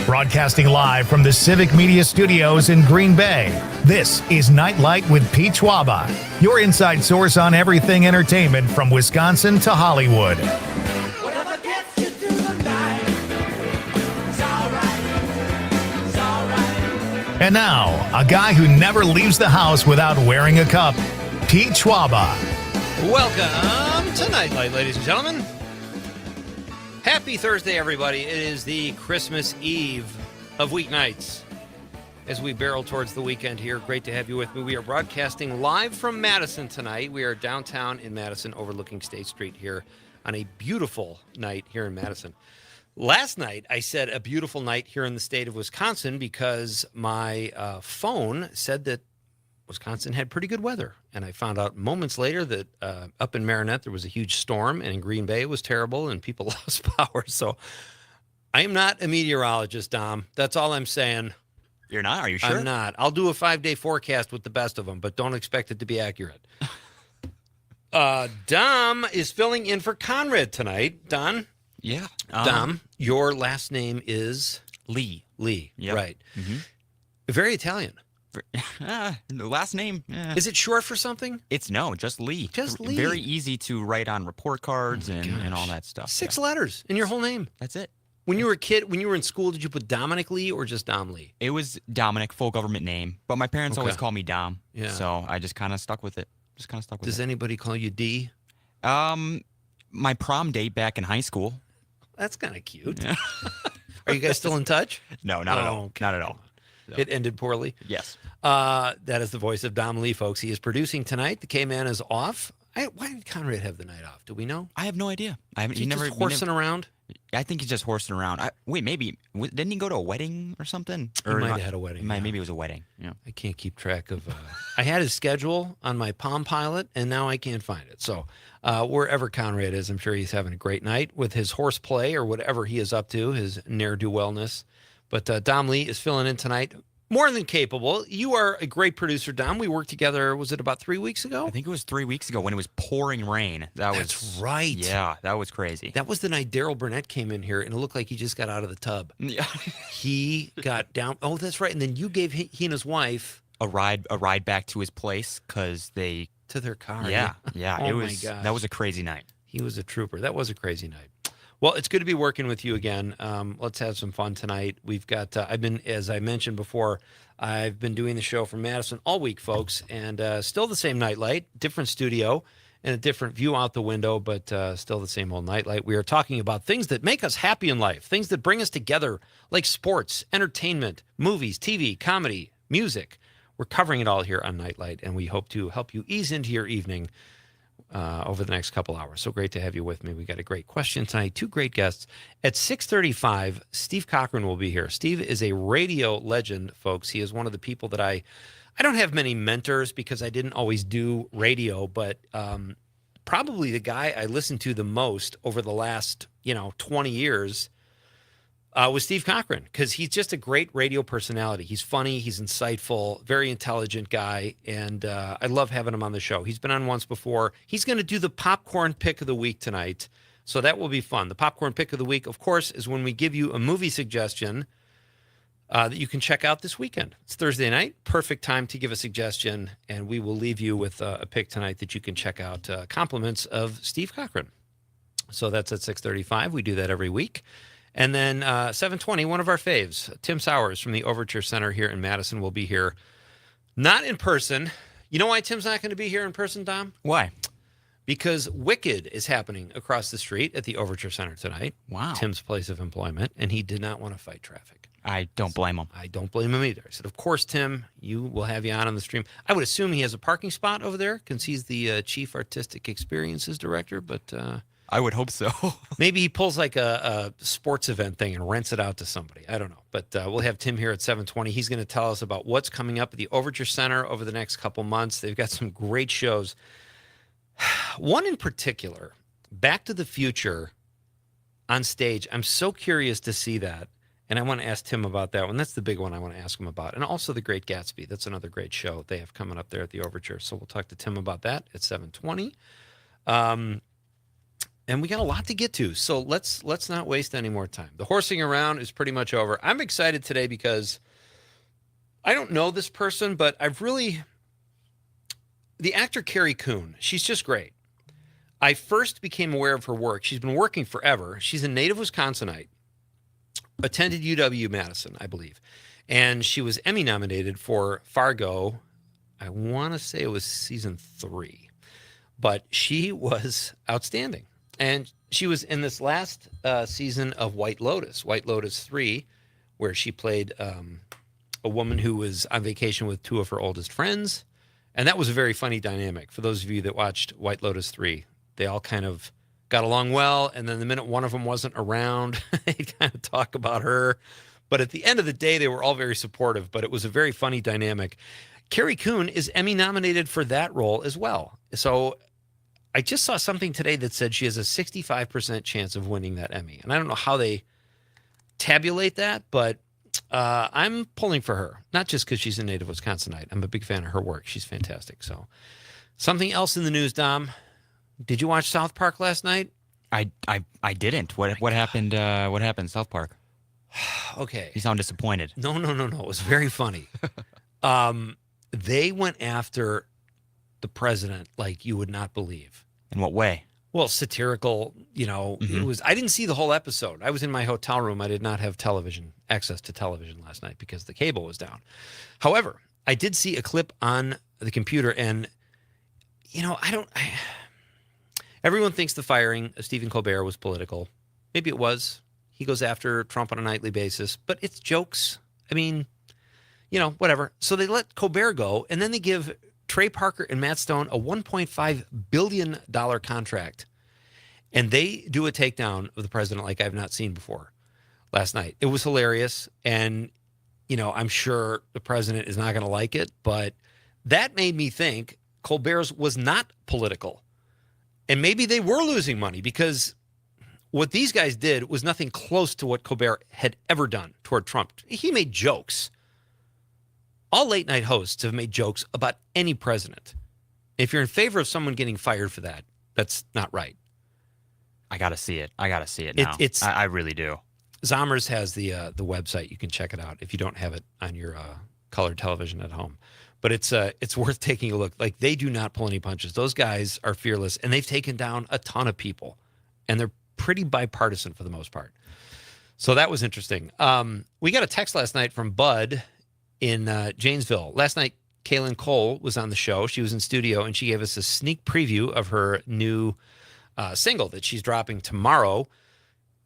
Broadcasting live from the Civic Media Studios in Green Bay, this is Nite Lite with Pete Schwaba, your inside source on everything entertainment from Wisconsin to Hollywood. Whatever gets you through the night, it's all right, it's all right. And now, a guy who never leaves the house without wearing a cup, Pete Schwaba. Welcome to Nite Lite, ladies and gentlemen. Happy Thursday, everybody. It is the Christmas Eve of weeknights. As we barrel towards the weekend here, great to have you with me. We are broadcasting live from Madison tonight. We are downtown in Madison, overlooking State Street here on a beautiful night here in Madison. Last night, I said a beautiful night here in the state of Wisconsin because my phone said that Wisconsin had pretty good weather. And I found out moments later that up in Marinette, there was a huge storm, and in Green Bay, it was terrible, and people lost power. So I am not a meteorologist, Dom. That's all I'm saying. You're not? Are you sure? I'm not. I'll do a 5-day forecast with the best of them, but don't expect it to be accurate. Dom is filling in for Conrad tonight. Don? Yeah. Dom, your last name is? Lee. Lee, Yep. right. Mm-hmm. Very Italian. The last name? Is it short for something? It's just Lee. Just Lee. Very easy to write on report cards and all that stuff. 6 letters in your whole name. That's it. When you were a kid, when you were in school, did you put Dominic Lee or just Dom Lee? It was Dominic, full government name. But my parents always call me Dom. Yeah. So I just kind of stuck with it. Does anybody call you D? My prom date back in high school. That's kind of cute. Yeah. Are you guys still in touch? No, not at all. Okay. Not at all. No. It ended poorly. Yes. That is the voice of Dom Lee, folks. He is producing tonight. The K-Man is off. Why did Conrad have the night off? Do we know? I have no idea. I haven't. He just horsing around? I think he's just horsing around. Maybe. Didn't he go to a wedding or something? He might have had a wedding. Maybe it was a wedding. Yeah. I can't keep track of. I had his schedule on my Palm Pilot, and now I can't find it. So wherever Conrad is, I'm sure he's having a great night with his horseplay or whatever he is up to, his ne'er-do-wellness. But Dom Lee is filling in tonight. More than capable. You are a great producer, Dom. We worked together, was it about 3 weeks ago? I think it was 3 weeks ago when it was pouring rain. That's right. Yeah, that was crazy. That was the night Daryl Burnett came in here, and it looked like he just got out of the tub. Yeah. He got down. Oh, that's right. And then you gave he and his wife a ride back to his place because they to their car. Yeah. Oh, my gosh. That was a crazy night. He was a trooper. That was a crazy night. Well, it's good to be working with you again. Let's have some fun tonight. We've got, as I mentioned before, I've been doing the show from Madison all week, folks, and still the same Nite Lite, different studio and a different view out the window, but still the same old Nite Lite. We are talking about things that make us happy in life, things that bring us together, like sports, entertainment, movies, TV, comedy, music. We're covering it all here on Nite Lite, and we hope to help you ease into your evening over the next couple hours. So great to have you with me. We got a great question tonight. 2 great guests. At 6:35, Steve Cochran will be here. Steve is a radio legend, folks. He is one of the people that I don't have many mentors because I didn't always do radio, but probably the guy I listened to the most over the last 20 years was Steve Cochran, because he's just a great radio personality. He's funny, he's insightful, very intelligent guy, and I love having him on the show. He's been on once before. He's going to do the popcorn pick of the week tonight, so that will be fun. The popcorn pick of the week, of course, is when we give you a movie suggestion that you can check out this weekend. It's Thursday night, perfect time to give a suggestion, and we will leave you with a pick tonight that you can check out. Compliments of Steve Cochran. So that's at 6:35. We do that every week. And then 7:20, one of our faves, Tim Sowers from the Overture Center here in Madison will be here. Not in person. You know why Tim's not going to be here in person, Dom? Why? Because Wicked is happening across the street at the Overture Center tonight. Wow. Tim's place of employment, and he did not want to fight traffic. I don't blame him. I don't blame him either. I said, of course, Tim, we'll have you on the stream. I would assume he has a parking spot over there because he's the Chief Artistic Experiences Director, but I would hope so. maybe he pulls like a sports event thing and rents it out to somebody. I don't know. But we'll have Tim here at 7:20. He's going to tell us about what's coming up at the Overture Center over the next couple months. They've got some great shows. One in particular, Back to the Future on stage. I'm so curious to see that. And I want to ask Tim about that one. That's the big one I want to ask him about. And also The Great Gatsby. That's another great show they have coming up there at the Overture. So we'll talk to Tim about that at 7:20. And we got a lot to get to, so let's not waste any more time. The horsing around is pretty much over. I'm excited today because I don't know this person, but the actor Carrie Coon, she's just great. I first became aware of her work. She's been working forever. She's a native Wisconsinite, attended UW-Madison, I believe, and she was Emmy nominated for Fargo. I want to say it was season 3, but she was outstanding. And she was in this last season of White Lotus 3, where she played a woman who was on vacation with 2 of her oldest friends. And that was a very funny dynamic. For those of you that watched White Lotus 3, they all kind of got along well. And then the minute one of them wasn't around, they kind of talk about her. But at the end of the day, they were all very supportive. But it was a very funny dynamic. Carrie Coon is Emmy nominated for that role as well. So I just saw something today that said she has a 65% chance of winning that Emmy. And I don't know how they tabulate that, but I'm pulling for her. Not just because she's a native Wisconsinite. I'm a big fan of her work. She's fantastic. So something else in the news, Dom. Did you watch South Park last night? I didn't. What happened? What happened in South Park? Okay. You sound disappointed. No. It was very funny. They went after the president like you would not believe. In what way? Well, satirical, it was. I didn't see the whole episode. I was in my hotel room. I did not have access to television last night because the cable was down. However, I did see a clip on the computer, and everyone thinks the firing of Stephen Colbert was political. Maybe it was. He goes after Trump on a nightly basis, but it's jokes. I mean, whatever. So they let Colbert go, and then they give Trey Parker and Matt Stone a $1.5 billion contract. And they do a takedown of the president like I've not seen before last night. It was hilarious. And, I'm sure the president is not going to like it, but that made me think Colbert's was not political. And maybe they were losing money because what these guys did was nothing close to what Colbert had ever done toward Trump. He made jokes. All late night hosts have made jokes about any president. If you're in favor of someone getting fired for that, that's not right. I got to see it. Now. I really do. Zommers has the website. You can check it out if you don't have it on your color television at home. But it's worth taking a look. Like, they do not pull any punches. Those guys are fearless, and they've taken down a ton of people. And they're pretty bipartisan for the most part. So that was interesting. We got a text last night from Bud in Janesville. Last night, Kaylin Cole was on the show. She was in studio, and she gave us a sneak preview of her new single that she's dropping tomorrow.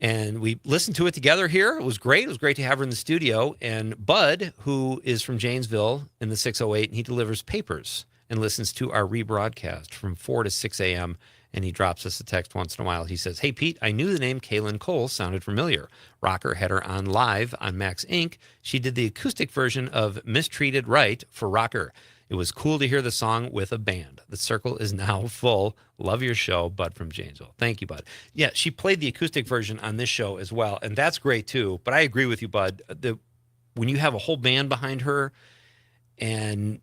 And we listened to it together here. It was great. It was great to have her in the studio. And Bud, who is from Janesville in the 608, and he delivers papers and listens to our rebroadcast from 4 to 6 a.m., and he drops us a text once in a while. He says, "Hey, Pete, I knew the name Kaylin Cole sounded familiar. Rocker had her on live on Max Inc. She did the acoustic version of Mistreated Right for Rocker. It was cool to hear the song with a band. The circle is now full. Love your show, Bud from Janesville." Thank you, Bud. Yeah, she played the acoustic version on this show as well, and that's great too. But I agree with you, Bud. When you have a whole band behind her, and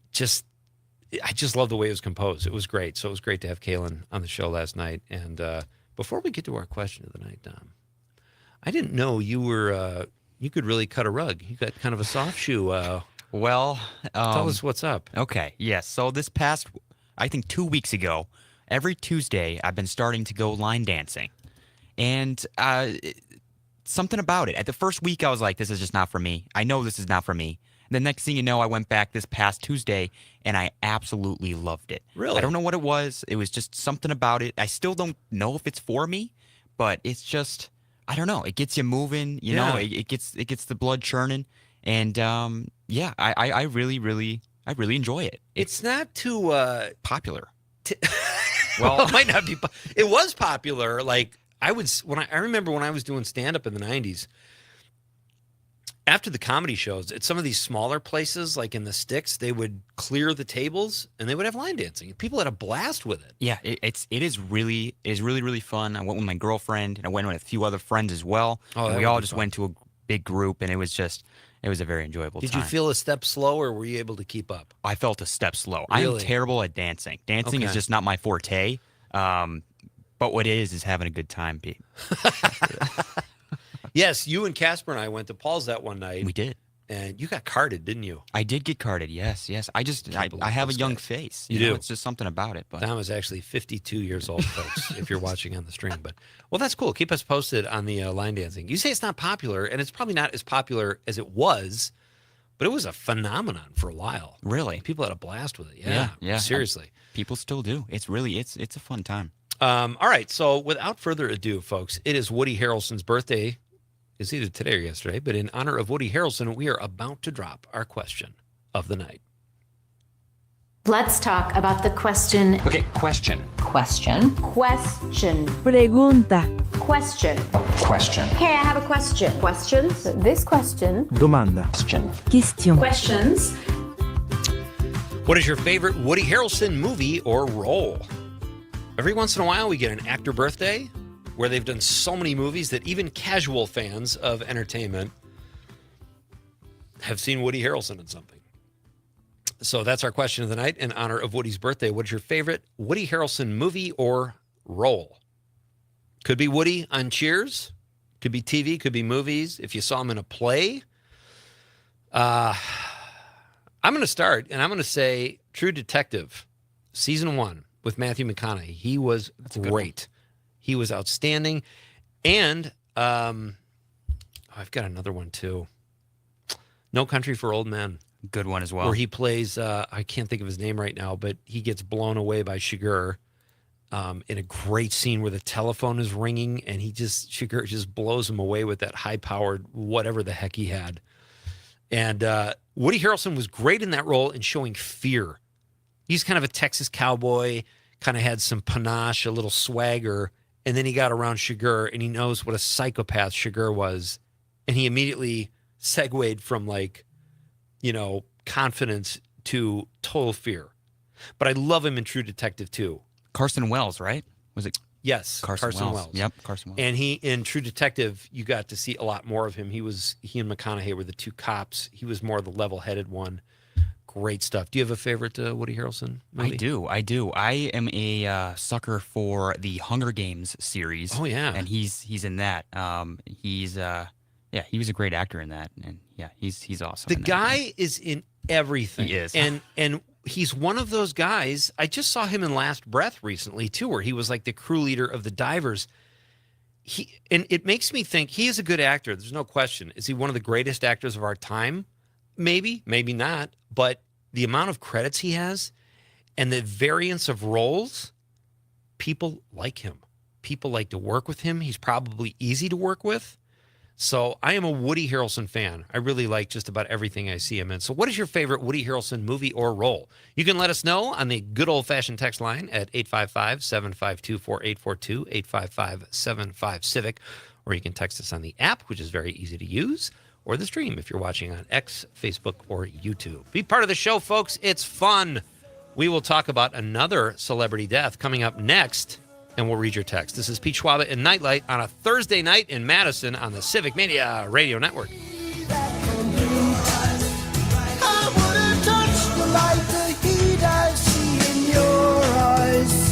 I just love the way it was composed. It was great. So it was great to have Kaylin on the show last night. And before we get to our question of the night, Dom, I didn't know you could really cut a rug. You got kind of a soft shoe. Well, tell us what's up. Okay, yes. So this past, I think 2 weeks ago, every Tuesday, I've been starting to go line dancing. And something about it. At the first week, I was like, this is just not for me. I know this is not for me. The next thing you know, I went back this past Tuesday, and I absolutely loved it. Really? I don't know what it was. It was just something about it. I still don't know if it's for me, but it's just, I don't know. It gets you moving. You know, it gets the blood churning, and I really enjoy it. It's not too popular. Well, it might not be. It was popular. Like I remember when I was doing stand up in the 90s. After the comedy shows, at some of these smaller places, like in the sticks, they would clear the tables and they would have line dancing. People had a blast with it. Yeah, it is really fun. I went with my girlfriend, and I went with a few other friends as well. Oh, and we all just went to a big group, and it was a very enjoyable time. Did you feel a step slow, or were you able to keep up? I felt a step slow. Really? I am terrible at dancing. Dancing is just not my forte. But what it is having a good time, Pete. Yes, you and Casper and I went to Paul's that one night. We did. And you got carded, didn't you? I did get carded. Yes. I believe have a this young guy. face. You do. It's just something about it. But Tom is actually 52 years old, folks, if you're watching on the stream. But well, that's cool. Keep us posted on the line dancing. You say it's not popular, and it's probably not as popular as it was, but it was a phenomenon for a while. really, People had a blast with it. Yeah. Seriously. people still do. It's a fun time. All right. So without further ado, folks, it is Woody Harrelson's birthday. It's either today or yesterday, but in honor of Woody Harrelson, we are about to drop our question of the night. Let's talk about the question. Okay, question. Question. Question. Pregunta. Question. Question. Hey, I have a question. Questions? This question. Domanda. Question. Question. Questions. What is your favorite Woody Harrelson movie or role? Every once in a while, we get an actor birthday where they've done so many movies that even casual fans of entertainment have seen Woody Harrelson in something. So that's our question of the night in honor of Woody's birthday. What's your favorite Woody Harrelson movie or role? Could be Woody on Cheers. Could be TV. Could be movies. If you saw him in a play. I'm going to start, and I'm going to say True Detective, season 1 with Matthew McConaughey. He was great. He was outstanding. And I've got another one, too. No Country for Old Men. Good one as well. Where he plays, I can't think of his name right now, but he gets blown away by Shiger in a great scene where the telephone is ringing, and Shiger just blows him away with that high-powered whatever the heck he had. And Woody Harrelson was great in that role in showing fear. He's kind of a Texas cowboy, kind of had some panache, a little swagger, and then he got around Shiger, and he knows what a psychopath Shiger was, and he immediately segued from confidence to total fear. But I love him in True Detective too. Carson Wells, right? Was it? Yes, Carson Wells. Yep, Carson Wells. And he in True Detective, you got to see a lot more of him. He and McConaughey were the two cops. He was more the level-headed one. Great stuff. Do you have a favorite Woody Harrelson movie? I do. I am a sucker for the Hunger Games series. Oh yeah, and he's in that. He was a great actor in that, and yeah, he's awesome. The in that. guy is in everything. He is. And he's one of those guys. I just saw him in Last Breath recently too, where he was like the crew leader of the divers. And it makes me think he is a good actor. There's no question. Is he one of the greatest actors of our time? Maybe, maybe not. But the amount of credits he has and the variance of roles, people like him. People like to work with him. He's probably easy to work with. So I am a Woody Harrelson fan. I really like just about everything I see him in. So what is your favorite Woody Harrelson movie or role? You can let us know on the good old-fashioned text line at 855-752-4842, 855-75-CIVIC, or you can text us on the app, which is very easy to use, or the stream if you're watching on X, Facebook, or YouTube. Be part of the show, folks. It's fun. We will talk about another celebrity death coming up next, and we'll read your text. This is Pete Schwaba and Nite Lite on a Thursday night in Madison on the Civic Media Radio Network. I wouldn't touch the light, the heat I see in your eyes.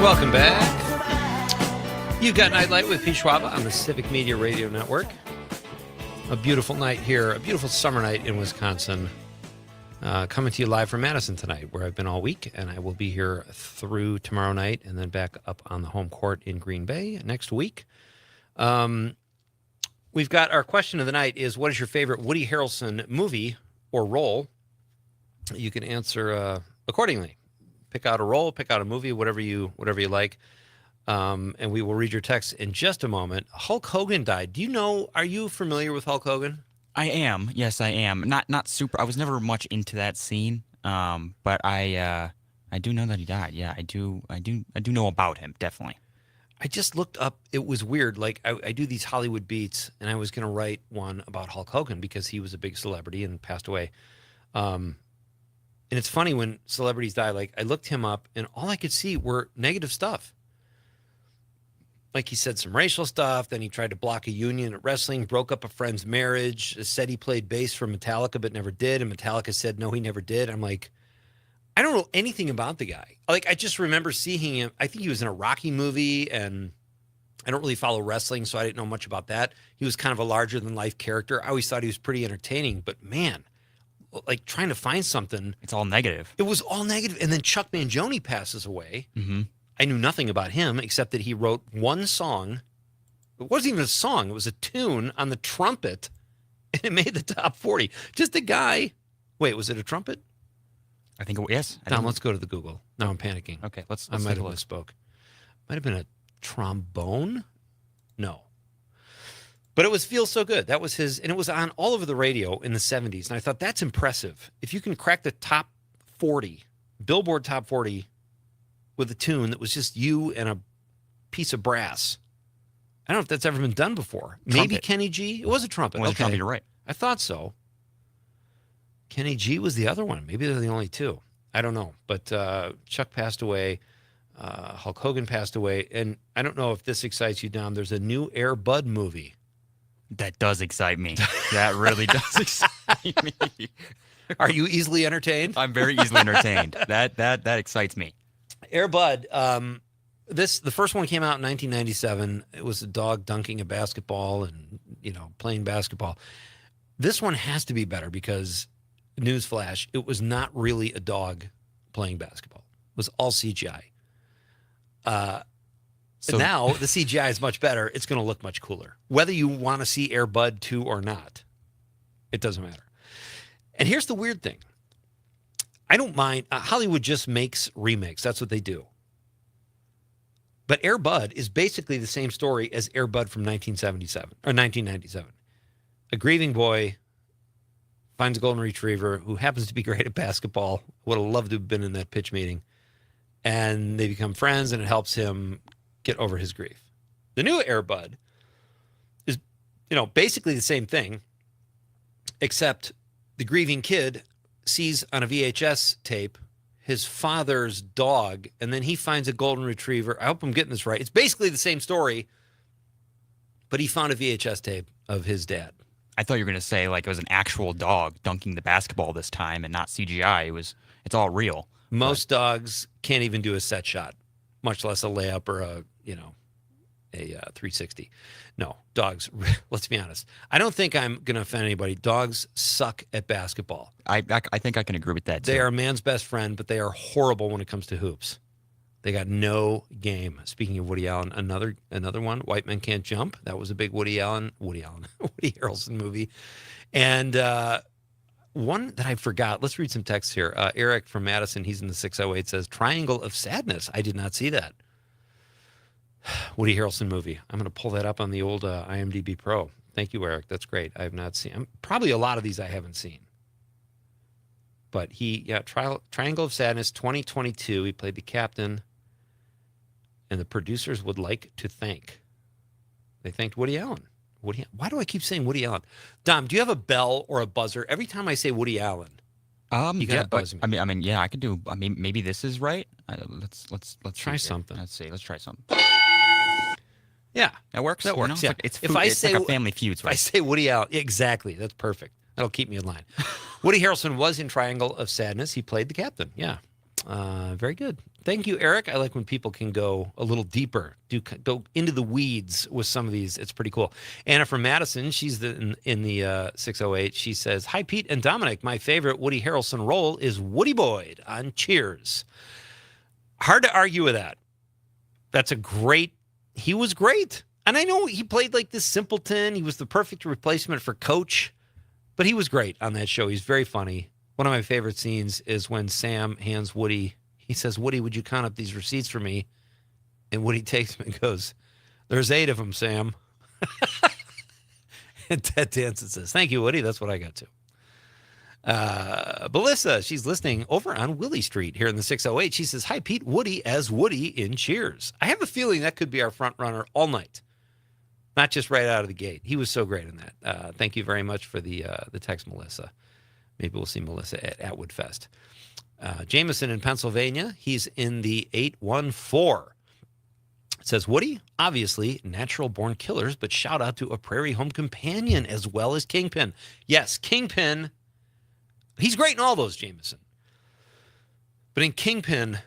Welcome back. You've got Nite Lite with Pete Schwaba on the Civic Media Radio Network. A beautiful night here, a beautiful summer night in Wisconsin. Coming to you live from Madison tonight, where I've been all week, and I will be here through tomorrow night and then back up on the home court in Green Bay next week. We've got our question of the night is, what is your favorite Woody Harrelson movie or role? You can answer accordingly. Pick out a role, pick out a movie, whatever you like. And we will read your text in just a moment. Hulk Hogan died. Are you familiar with Hulk Hogan? I am. Yes, I am. Not super. I was never much into that scene. But I do know that he died. Yeah, I do know about him, definitely. I just looked up. It was weird. Like I do these Hollywood beats, and I was going to write one about Hulk Hogan because he was a big celebrity and passed away. And it's funny when celebrities die, like I looked him up and all I could see were negative stuff. Like he said some racial stuff. Then he tried to block a union at wrestling, broke up a friend's marriage, said he played bass for Metallica, but never did. And Metallica said, no, he never did. I'm like, I don't know anything about the guy. Like, I just remember seeing him. I think he was in a Rocky movie, and I don't really follow wrestling, so I didn't know much about that. He was kind of a larger than life character. I always thought he was pretty entertaining, but man, like trying to find something. It's all negative. It was all negative. And then Chuck Mangione passes away. Mm-hmm. I knew nothing about him except that he wrote one song. It wasn't even a song. It was a tune on the trumpet, and it made the top 40. Just a guy. Wait, was it a trumpet? I think yes. Tom, let's go to the Google. Now I'm panicking. Okay, let's I might take a have look. misspoke. Might have been a trombone? No. But it was Feel So Good. That was his, and it was on all over the radio in the 70s. And I thought, that's impressive. If you can crack the top 40, Billboard top 40, with a tune that was just you and a piece of brass. I don't know if that's ever been done before. Maybe Trumpet. Kenny G? It was a trumpet. It was a Okay. trumpet, you're right. I thought so. Kenny G was the other one. Maybe they're the only two. I don't know. But Chuck passed away. Hulk Hogan passed away. And I don't know if this excites you, Dom. There's a new Air Bud movie. That does excite me. That really does excite me. Are you easily entertained? I'm very easily entertained. That excites me. Air Bud. The first one came out in 1997. It was a dog dunking a basketball and, playing basketball. This one has to be better because, newsflash, it was not really a dog playing basketball. It was all CGI. So now the CGI is much better. It's going to look much cooler. Whether you want to see Air Bud 2 or not, it doesn't matter. And here's the weird thing. I don't mind. Hollywood just makes remakes. That's what they do. But Air Bud is basically the same story as Air Bud from 1977 or 1997. A grieving boy finds a golden retriever who happens to be great at basketball. Would have loved to have been in that pitch meeting. And they become friends, and it helps him get over his grief. The new Air Bud is, basically the same thing, except the grieving kid sees on a VHS tape his father's dog, and then he finds a golden retriever. I hope I'm getting this right. It's basically the same story, but he found a VHS tape of his dad. I thought you were going to say like it was an actual dog dunking the basketball this time and not CGI. It's all real. Most dogs can't even do a set shot, much less a layup or a 360. No, dogs, let's be honest. I don't think I'm going to offend anybody. Dogs suck at basketball. I think I can agree with that too. They are man's best friend, but they are horrible when it comes to hoops. They got no game. Speaking of Woody Allen, another one, White Men Can't Jump. That was a big Woody Harrelson movie. And one that I forgot. Let's read some text here. Eric from Madison, he's in the 608, says, Triangle of Sadness. I did not see that. Woody Harrelson movie. I'm going to pull that up on the old IMDb Pro. Thank you, Eric. That's great. I have not seen. Probably a lot of these I haven't seen. But Triangle of Sadness, 2022. He played the captain. And the producers would like to thank. They thanked Woody Allen. Why do I keep saying Woody Allen? Dom, do you have a bell or a buzzer? Every time I say Woody Allen, you gotta buzz me. I mean, yeah, I could do. I mean, maybe this is right. Let's try see something. Let's see. Let's try something. Yeah, That works. That works. You Yeah. know? It's If I it's say like a Family Feud. If I say Woody Allen, exactly. That's perfect. That'll keep me in line. Woody Harrelson was in Triangle of Sadness. He played the captain. Yeah. Very good. Thank you, Eric. I like when people can go a little deeper, go into the weeds with some of these. It's pretty cool. Anna from Madison, she's in the 608. She says, "Hi, Pete and Dominic. My favorite Woody Harrelson role is Woody Boyd on Cheers." Hard to argue with that. He was great. And I know he played like this simpleton. He was the perfect replacement for Coach, but he was great on that show. He's very funny. One of my favorite scenes is when Sam hands Woody, he says, "Woody, would you count up these receipts for me?" And Woody takes them and goes, "There's 8 of them, Sam." And Ted Danson says, "Thank you, Woody. That's what I got to." Melissa, she's listening over on Willie Street here in the 608. She says, "Hi, Pete, Woody as Woody in Cheers." I have a feeling that could be our front runner all night, not just right out of the gate. He was so great in that. Thank you very much for the text, Melissa. Maybe we'll see Melissa at Atwood Fest. Jameson in Pennsylvania, he's in the 814. It says, "Woody, obviously natural-born killers, but shout out to A Prairie Home Companion as well as Kingpin." Yes, Kingpin. He's great in all those, Jameson. But in Kingpin,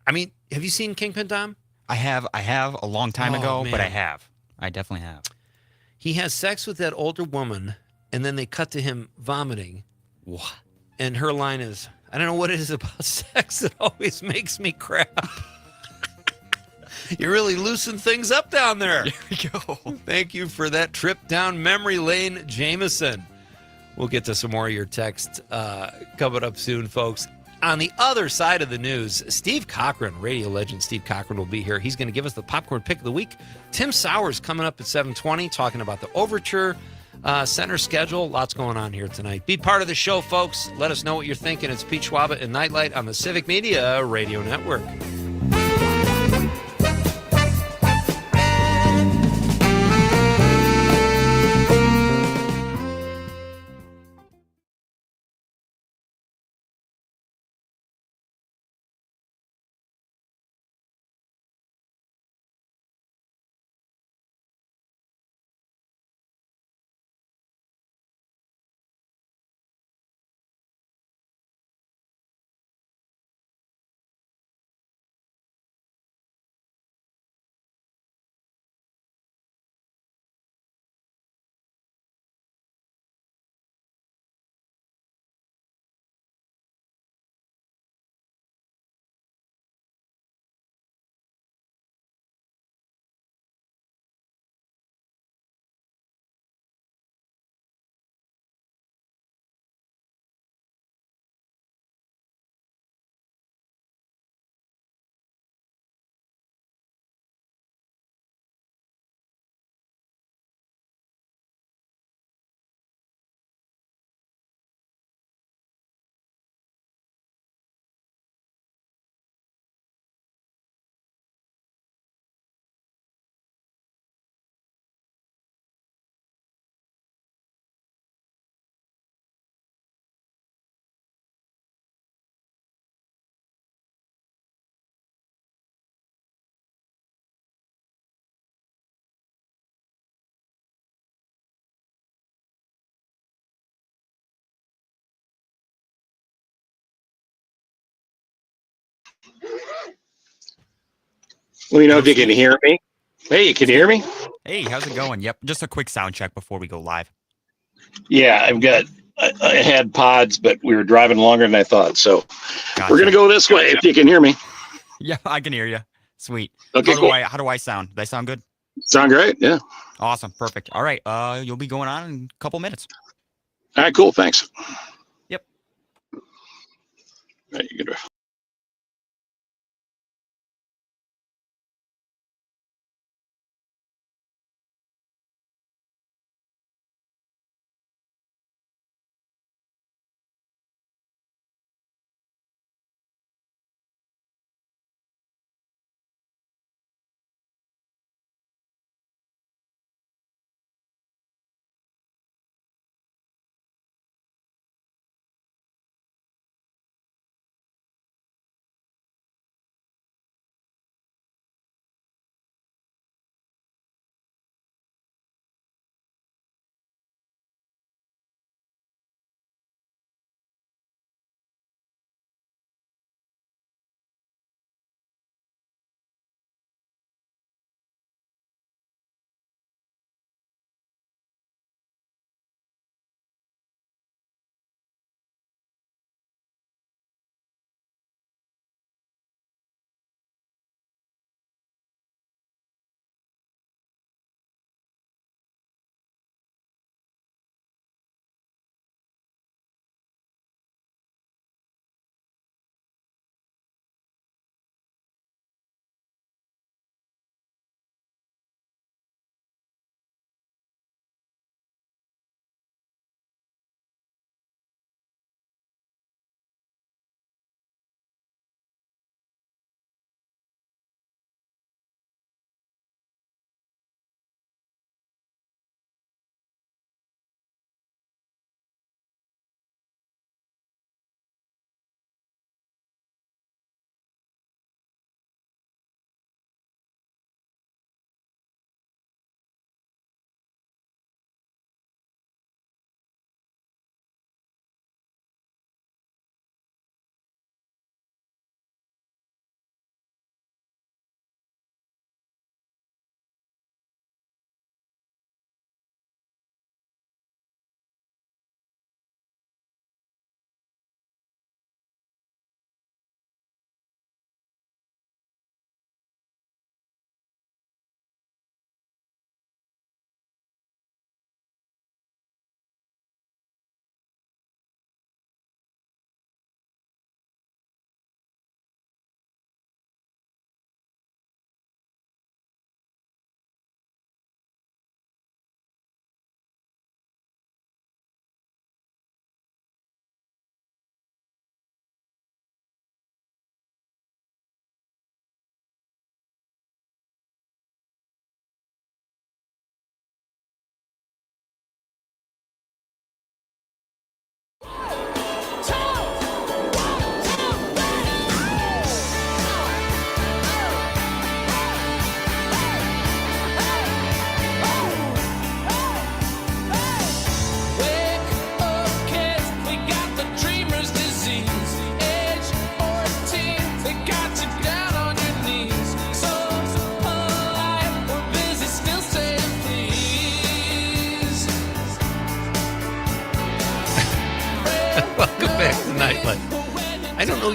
I mean, have you seen Kingpin, Dom? I have a long time ago, man. but I have. I definitely have. He has sex with that older woman, and then they cut to him vomiting. What? And her line is, "I don't know what it is about sex that always makes me crap." You really loosen things up down there. There we go. Thank you for that trip down memory lane, Jameson. We'll get to some more of your texts coming up soon, folks. On the other side of the news, Steve Cochran, radio legend Steve Cochran, will be here. He's going to give us the popcorn pick of the week. Tim Sowers coming up at 7:20, talking about the Overture center schedule. Lots going on here tonight. Be part of the show, folks. Let us know what you're thinking. It's Pete Schwaba and Nite Lite on the Civic Media Radio Network. Let me know if you can hear me. Hey, you can hear me? Hey, how's it going? Yep, just a quick sound check before we go live. Yeah, I had pods, but we were driving longer than I thought. So Gotcha. we're going to go this way if you can hear me. Yeah, I can hear you. Sweet. Okay, how cool. How do I sound? Do I sound good? Sound great? Yeah. Awesome. Perfect. All right. You'll be going on in a couple minutes. All right, cool. Thanks. Yep. All right, you good.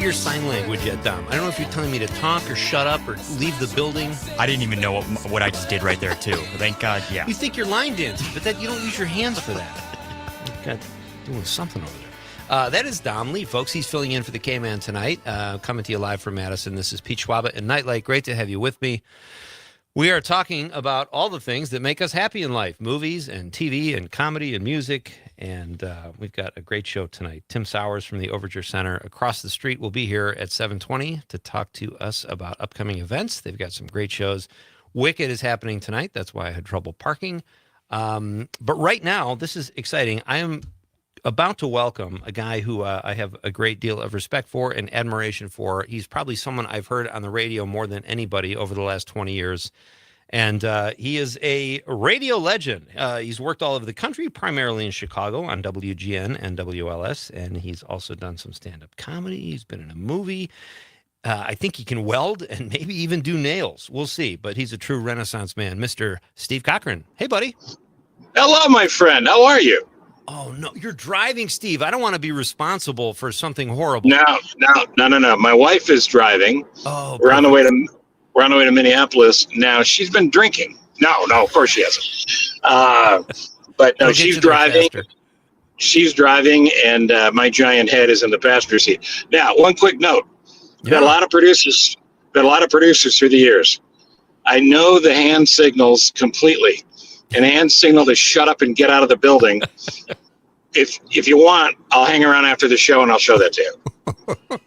your sign language yet, Dom. I don't know if you're telling me to talk or shut up or leave the building. I didn't even know what I just did right there, too. Thank God, yeah. You think you're line dancing, but that you don't use your hands for that. You've got doing something over there. That is Dom Lee, folks. He's filling in for the K-Man tonight, coming to you live from Madison. This is Pete Schwaba and Nite Lite. Great to have you with me. We are talking about all the things that make us happy in life, movies and TV and comedy and music. And we've got a great show tonight. Tim Sowers from the Overture Center across the street will be here at 7:20 to talk to us about upcoming events. They've got some great shows. Wicked is happening tonight. That's why I had trouble parking. But right now, this is exciting. I am about to welcome a guy who I have a great deal of respect for and admiration for. He's probably someone I've heard on the radio more than anybody over the last 20 years. And he is a radio legend. He's worked all over the country, primarily in Chicago on WGN and WLS. And he's also done some stand-up comedy. He's been in a movie. I think he can weld and maybe even do nails. We'll see. But he's a true Renaissance man, Mr. Steve Cochran. Hey, buddy. Hello, my friend. How are you? Oh, no, you're driving, Steve. I don't want to be responsible for something horrible. No. My wife is driving. Oh, We're on the way to Minneapolis. Now, she's been drinking. No, of course she hasn't. But no, We'll get she's you there driving. faster. She's driving, and my giant head is in the passenger seat. Now, one quick note. Got a lot of producers through the years. I know the hand signals completely. An hand signal to shut up and get out of the building. If you want, I'll hang around after the show and I'll show that to you.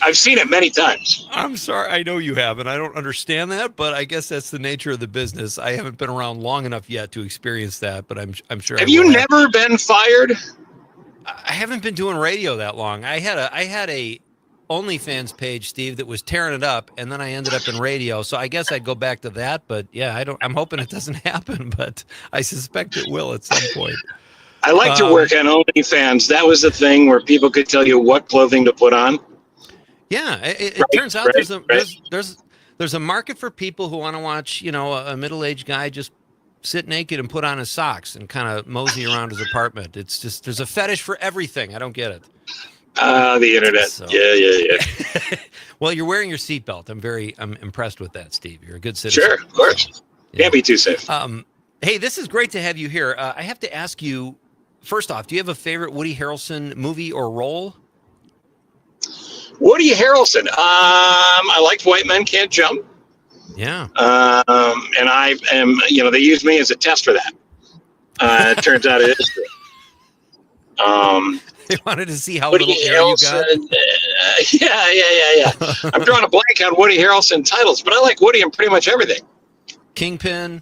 I've seen it many times. I'm sorry. I know you haven't. I don't understand that, but I guess that's the nature of the business. I haven't been around long enough yet to experience that, but I'm sure. Have you never been fired? I haven't been doing radio that long. I had a OnlyFans page, Steve, that was tearing it up, and then I ended up in radio. So I guess I'd go back to that, but yeah, I'm hoping it doesn't happen, but I suspect it will at some point. I like to work on OnlyFans. That was the thing where people could tell you what clothing to put on. Yeah, it turns out there's a market for people who want to watch, a middle-aged guy just sit naked and put on his socks and kind of mosey around his apartment. It's just, there's a fetish for everything. I don't get it. The internet. So. Yeah. Well, you're wearing your seatbelt. I'm impressed with that, Steve. You're a good citizen. Sure, of course. Can't be too safe. Hey, this is great to have you here. I have to ask you, first off, do you have a favorite Woody Harrelson movie or role? Woody Harrelson. I liked White Men Can't Jump. Yeah. And I am, they used me as a test for that. It turns out it is true. They wanted to see how Woody little hair you got. Yeah. I'm drawing a blank on Woody Harrelson titles, but I like Woody in pretty much everything. Kingpin.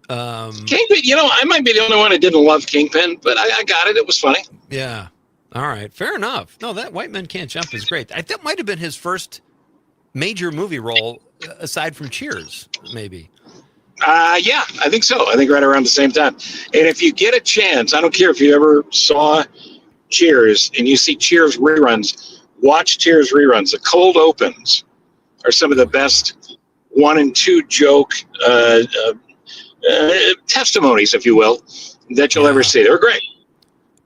Kingpin, I might be the only one who didn't love Kingpin, but I got it. It was funny. Yeah. All right. Fair enough. No, that White Men Can't Jump is great. That might have been his first major movie role, aside from Cheers, maybe. Yeah, I think so. I think right around the same time. And if you get a chance, I don't care if you ever saw Cheers and you see Cheers reruns, watch Cheers reruns. The cold opens are some of the best 1 and 2 joke testimonies, if you will, that you'll ever see. They were great.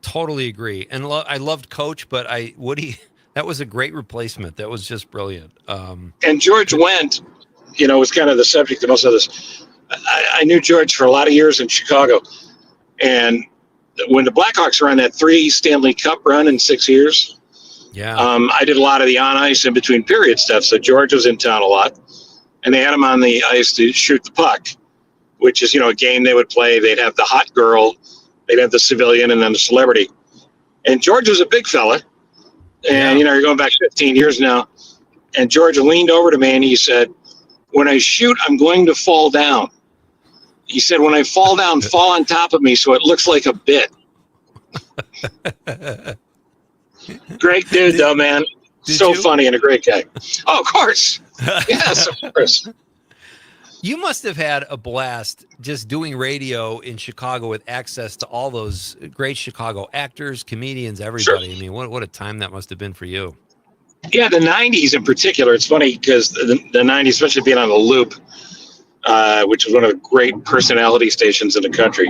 Totally agree. And I loved Coach, but Woody, that was a great replacement. That was just brilliant. And George Wendt, was kind of the subject of most of this. I knew George for a lot of years in Chicago. And when the Blackhawks were on that 3 Stanley Cup run in 6 years, I did a lot of the on ice in between period stuff. So George was in town a lot. And they had him on the ice to shoot the puck, which is, a game they would play. They'd have the hot girl, they'd have the civilian, and then the celebrity. And George was a big fella. And, you're going back 15 years now. And George leaned over to me and he said, "When I shoot, I'm going to fall down." He said, "When I fall down, fall on top of me so it looks like a bit." Great dude, though, man. So funny and a great guy. Oh, of course. Yes, of course. You must have had a blast just doing radio in Chicago with access to all those great Chicago actors, comedians, everybody. Sure. I mean, what a time that must have been for you. Yeah, the 90s in particular. It's funny because the 90s, especially being on the Loop, which was one of the great personality stations in the country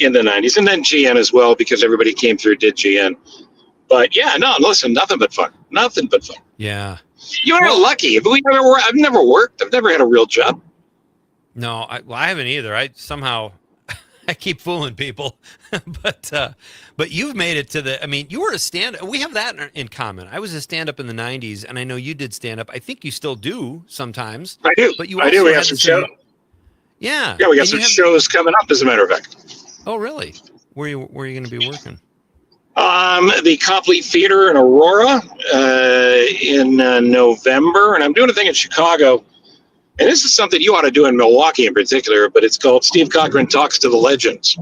in the 90s. And then GN as well, because everybody came through, did GN. But yeah, no, listen, nothing but fun. Nothing but fun. Yeah. You are lucky. I've never worked. I've never had a real job. No, I haven't either. I somehow I keep fooling people, but you've made it to the. I mean, you were a stand. We have that in common. I was a stand-up in the '90s, and I know you did stand-up. I think you still do sometimes. I do. But you I do. We also have some shows. Yeah. Yeah, we got And some you have- shows coming up. As a matter of fact. Oh, really? Where are you going to be working? The Complete Theater in Aurora in November, and I'm doing a thing in Chicago. And this is something you ought to do in Milwaukee in particular, but it's called Steve Cochran Talks to the Legends.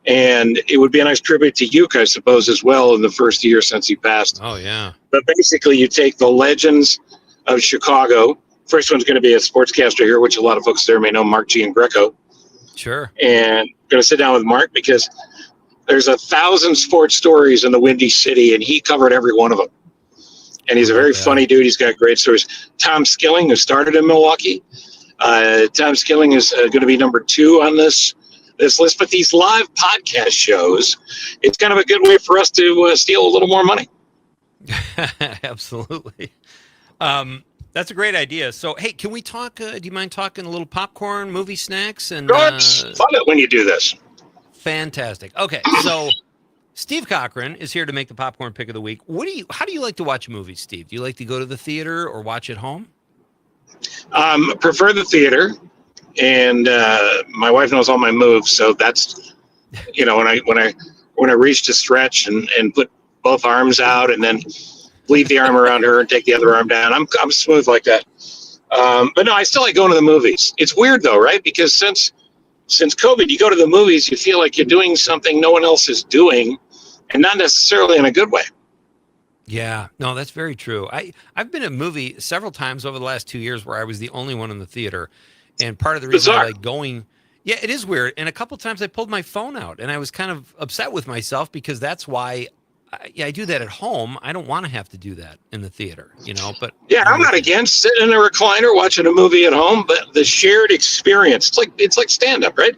And it would be a nice tribute to Uke, I suppose, as well in the first year since he passed. Oh, yeah. But basically, you take the legends of Chicago. First one's going to be a sportscaster here, which a lot of folks there may know, Mark Giangreco. Sure. And I'm going to sit down with Mark because there's 1,000 sports stories in the Windy City, and he covered every one of them. And he's a very funny dude. He's got great stories. Tom Skilling, who started in Milwaukee. Tom Skilling is going to be number 2 on this list. But these live podcast shows, it's kind of a good way for us to steal a little more money. Absolutely. That's a great idea. So, hey, can we talk? Do you mind talking a little popcorn, movie snacks, and It's fun when you do this. Fantastic. Okay, so Steve Cochran is here to make the popcorn pick of the week. How do you like to watch movies, Steve? Do you like to go to the theater or watch at home? Prefer the theater, and my wife knows all my moves, so that's when I reach to stretch and put both arms out and then leave the arm around her and take the other arm down. I'm smooth like that. But no, I still like going to the movies. It's weird though, right? Because since COVID, you go to the movies, you feel like you're doing something no one else is doing, and not necessarily in a good way. Yeah, no, that's very true. I've been in a movie several times over the last 2 years where I was the only one in the theater, and part of the reason I like going, yeah, it is weird. And a couple times I pulled my phone out, and I was kind of upset with myself because that's why I do that at home. I don't want to have to do that in the theater, But yeah, I'm not against sitting in a recliner watching a movie at home, but the shared experience, it's like stand up, right?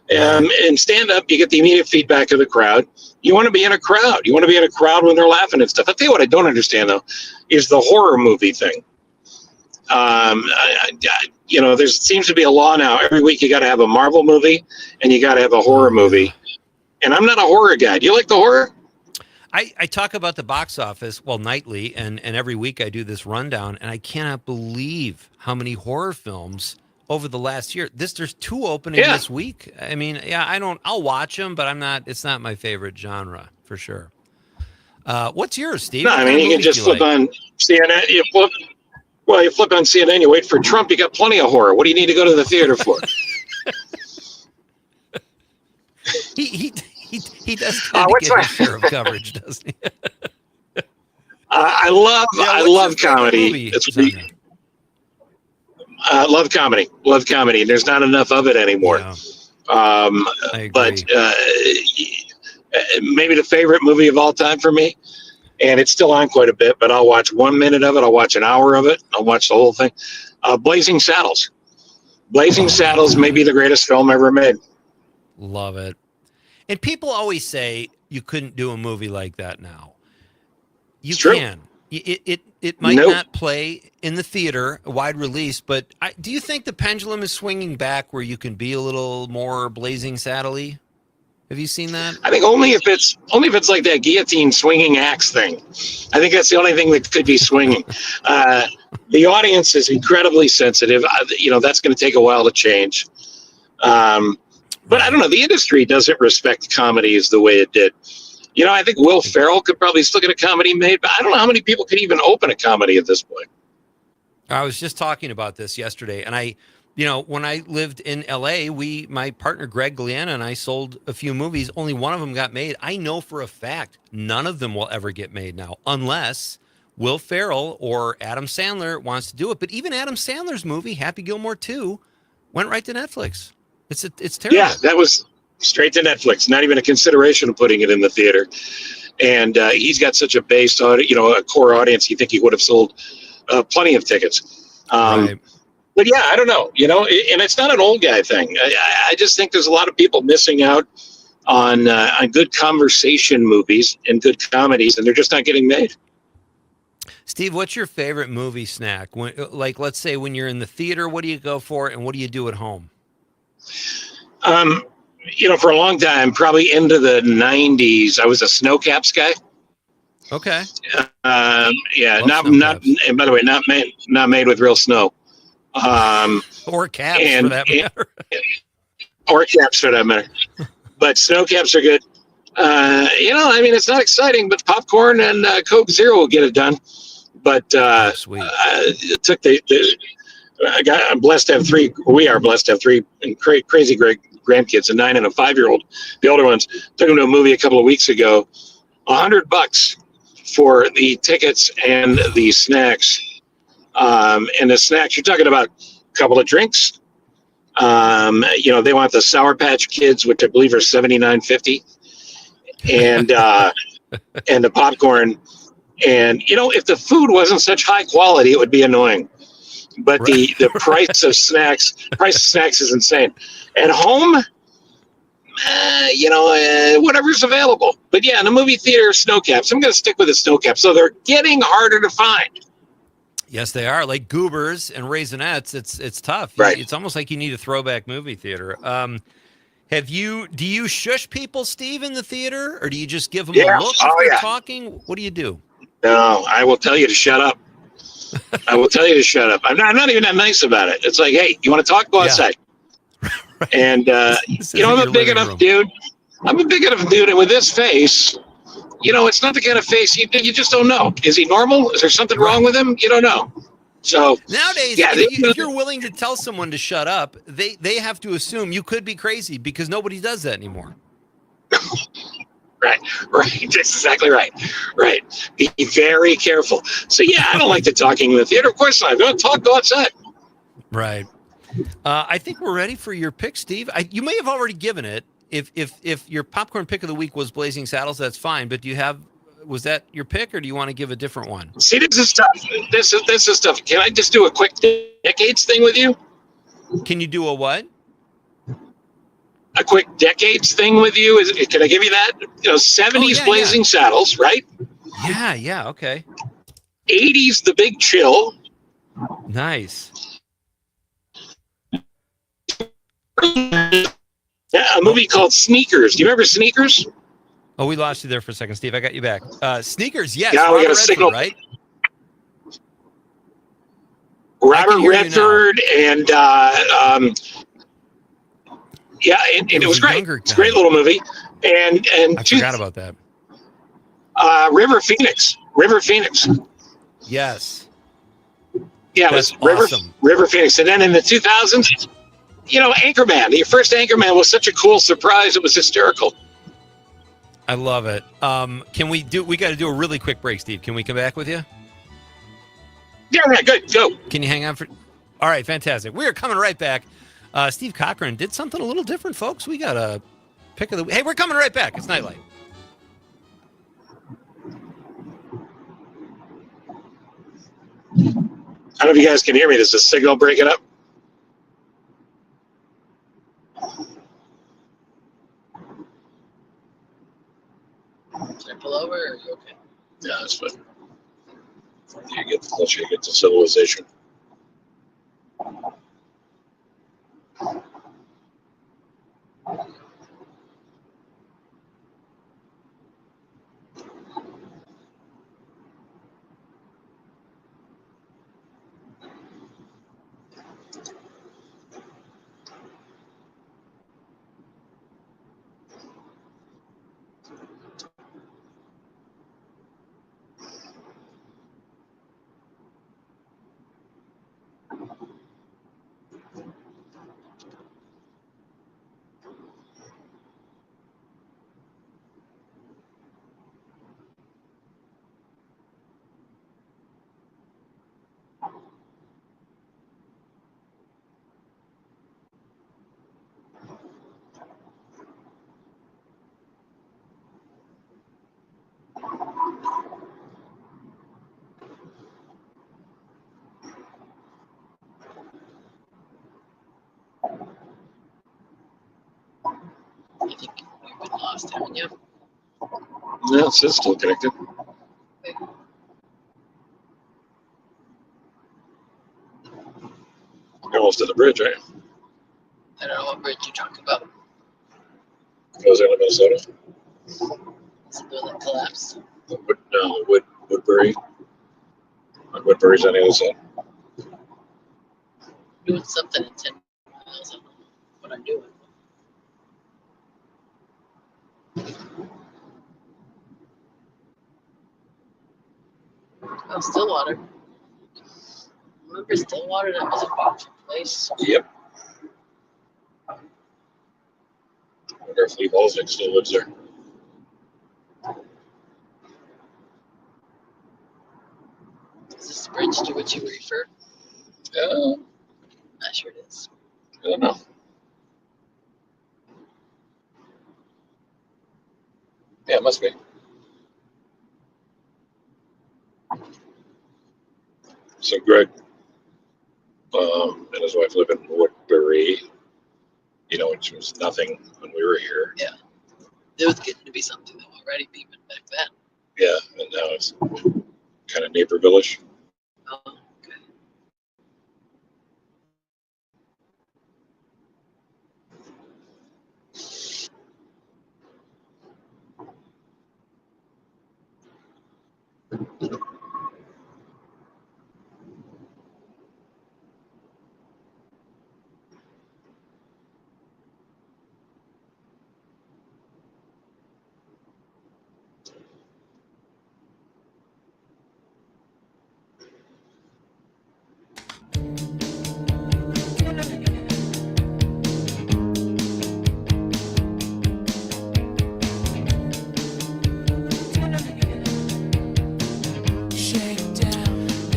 In stand up, you get the immediate feedback of the crowd. You want to be in a crowd. You want to be in a crowd when they're laughing and stuff. I'll tell you what I don't understand though, is the horror movie thing. There seems to be a law now. Every week you got to have a Marvel movie and you got to have a horror movie. And I'm not a horror guy. Do you like the horror? I talk about the box office, nightly, and every week I do this rundown, and I cannot believe how many horror films over the last year. There's 2 opening this week. I mean, yeah, I'll watch them, but it's not my favorite genre for sure. What's yours, Steve? No, I mean, you can just flip on CNN. You flip on CNN, you wait for Trump, you got plenty of horror. What do you need to go to the theater for? He does tend to get his share of coverage, doesn't he? I love comedy. Love comedy. Love comedy. And there's not enough of it anymore. Yeah. I agree. But maybe the favorite movie of all time for me, and it's still on quite a bit, but I'll watch 1 minute of it. I'll watch an hour of it. I'll watch the whole thing. Blazing Saddles. Blazing Saddles may be the greatest film ever made. Love it. And people always say you couldn't do a movie like that now. You can. It might not play in the theater, a wide release, but do you think the pendulum is swinging back where you can be a little more Blazing Saddle-y? Have you seen that? I think only if it's like that guillotine swinging axe thing. I think that's the only thing that could be swinging. The audience is incredibly sensitive. That's going to take a while to change. But I don't know. The industry doesn't respect comedies the way it did. I think Will Ferrell could probably still get a comedy made, but I don't know how many people could even open a comedy at this point. I was just talking about this yesterday, and when I lived in LA, my partner Greg Galeana and I sold a few movies. Only one of them got made. I know for a fact none of them will ever get made now, unless Will Ferrell or Adam Sandler wants to do it. But even Adam Sandler's movie, Happy Gilmore 2, went right to Netflix. It's terrible. Yeah, that was straight to Netflix. Not even a consideration of putting it in the theater. And he's got such a base, a core audience. You think he would have sold plenty of tickets. Right. But yeah, I don't know. And it's not an old guy thing. I just think there's a lot of people missing out on good conversation movies and good comedies, and they're just not getting made. Steve, what's your favorite movie snack? When, like, let's say when you're in the theater, what do you go for, and what do you do at home? For a long time, probably into the '90s, I was a snow caps guy. Okay. Yeah, Love not snow not, caps. and by the way, not made with real snow. Or caps, And, for that matter. or caps for that matter. But snow caps are good. It's not exciting, but popcorn and Coke Zero will get it done. But Sweet. it took I'm blessed to have three. We are blessed to have three crazy great grandkids, a 9 and a 5-year-old. The older ones took them to a movie a couple of weeks ago. $100 for the tickets and the snacks. And the snacks, you're talking about a couple of drinks. They want the Sour Patch Kids, which I believe are $79.50, and and the popcorn. And if the food wasn't such high quality, it would be annoying. But Right. the price of snacks is insane. At home, whatever's available. But yeah, in the movie theater, snow caps. I'm going to stick with the snow caps. So they're getting harder to find. Yes, they are. Like Goobers and Raisinets, it's tough. Right. It's almost like you need a throwback movie theater. Do you shush people, Steve, in the theater, or do you just give them Yeah. a look if Oh, they're yeah. talking? What do you do? No, I will tell you to shut up. I will tell you to shut up. I'm not even that nice about it. It's like, hey, you want to talk? Go outside. And, This isn't I'm a your big living enough room. dude. I'm a big enough dude. And with this face, it's not the kind of face you just don't know. Is he normal? Is there something wrong with him? You don't know. So Nowadays, yeah, if you're willing to tell someone to shut up, they have to assume you could be crazy because nobody does that anymore. right. That's exactly right. Right. Be very careful. So yeah, I don't like the talking in the theater. Of course not. If you want to talk, go outside. Right. I think we're ready for your pick, Steve. You may have already given it. If your popcorn pick of the week was Blazing Saddles, that's fine. But was that your pick, or do you want to give a different one? See, this is tough. This is tough. Can I just do a quick decades thing with you? Can you do a what? A quick decades thing with you? Can I give you that? 70s Blazing Saddles, right? Yeah. Okay. 80s The Big Chill. Nice. A movie called Sneakers. Do you remember Sneakers? Oh, we lost you there for a second, Steve. I got you back. Sneakers, yes. Yeah, we got a Robert signal. Redford, right? Robert Redford and it was great. It's a great little movie. And I forgot about that. River Phoenix. Yes. Yeah, That's it was awesome. River Phoenix. And then in the 2000s, Anchorman. Your first Anchorman was such a cool surprise. It was hysterical. I love it. We got to do a really quick break, Steve. Can we come back with you? Yeah, good. Go. Can you hang on for? All right, fantastic. We are coming right back. Steve Cochran did something a little different, folks. We got a pick of the. Hey, we're coming right back. It's Nite Lite. I don't know if you guys can hear me. There's a signal breaking up. Can I pull over, or are you okay? Yeah, that's fine. You get closer, you get to civilization. Just having you. No, it's still connected. You're almost to the bridge, right? I don't know what bridge you're talking about. Goes into Minnesota. Is it the one that collapsed? Woodbury. Woodbury's on the other side. Doing something in 10 miles. I don't know what I'm doing. Oh, Stillwater. Remember Stillwater? That was a beautiful place. Yep. I wonder if Lee Balzick still lives there. Is this the bridge to which you refer? Not sure it is. I don't know. Yeah, it must be. So Greg and his wife live in Woodbury, which was nothing when we were here. Yeah. There was getting to be something though already, even back then. Yeah, and now it's kind of neighborville-ish. Oh, okay.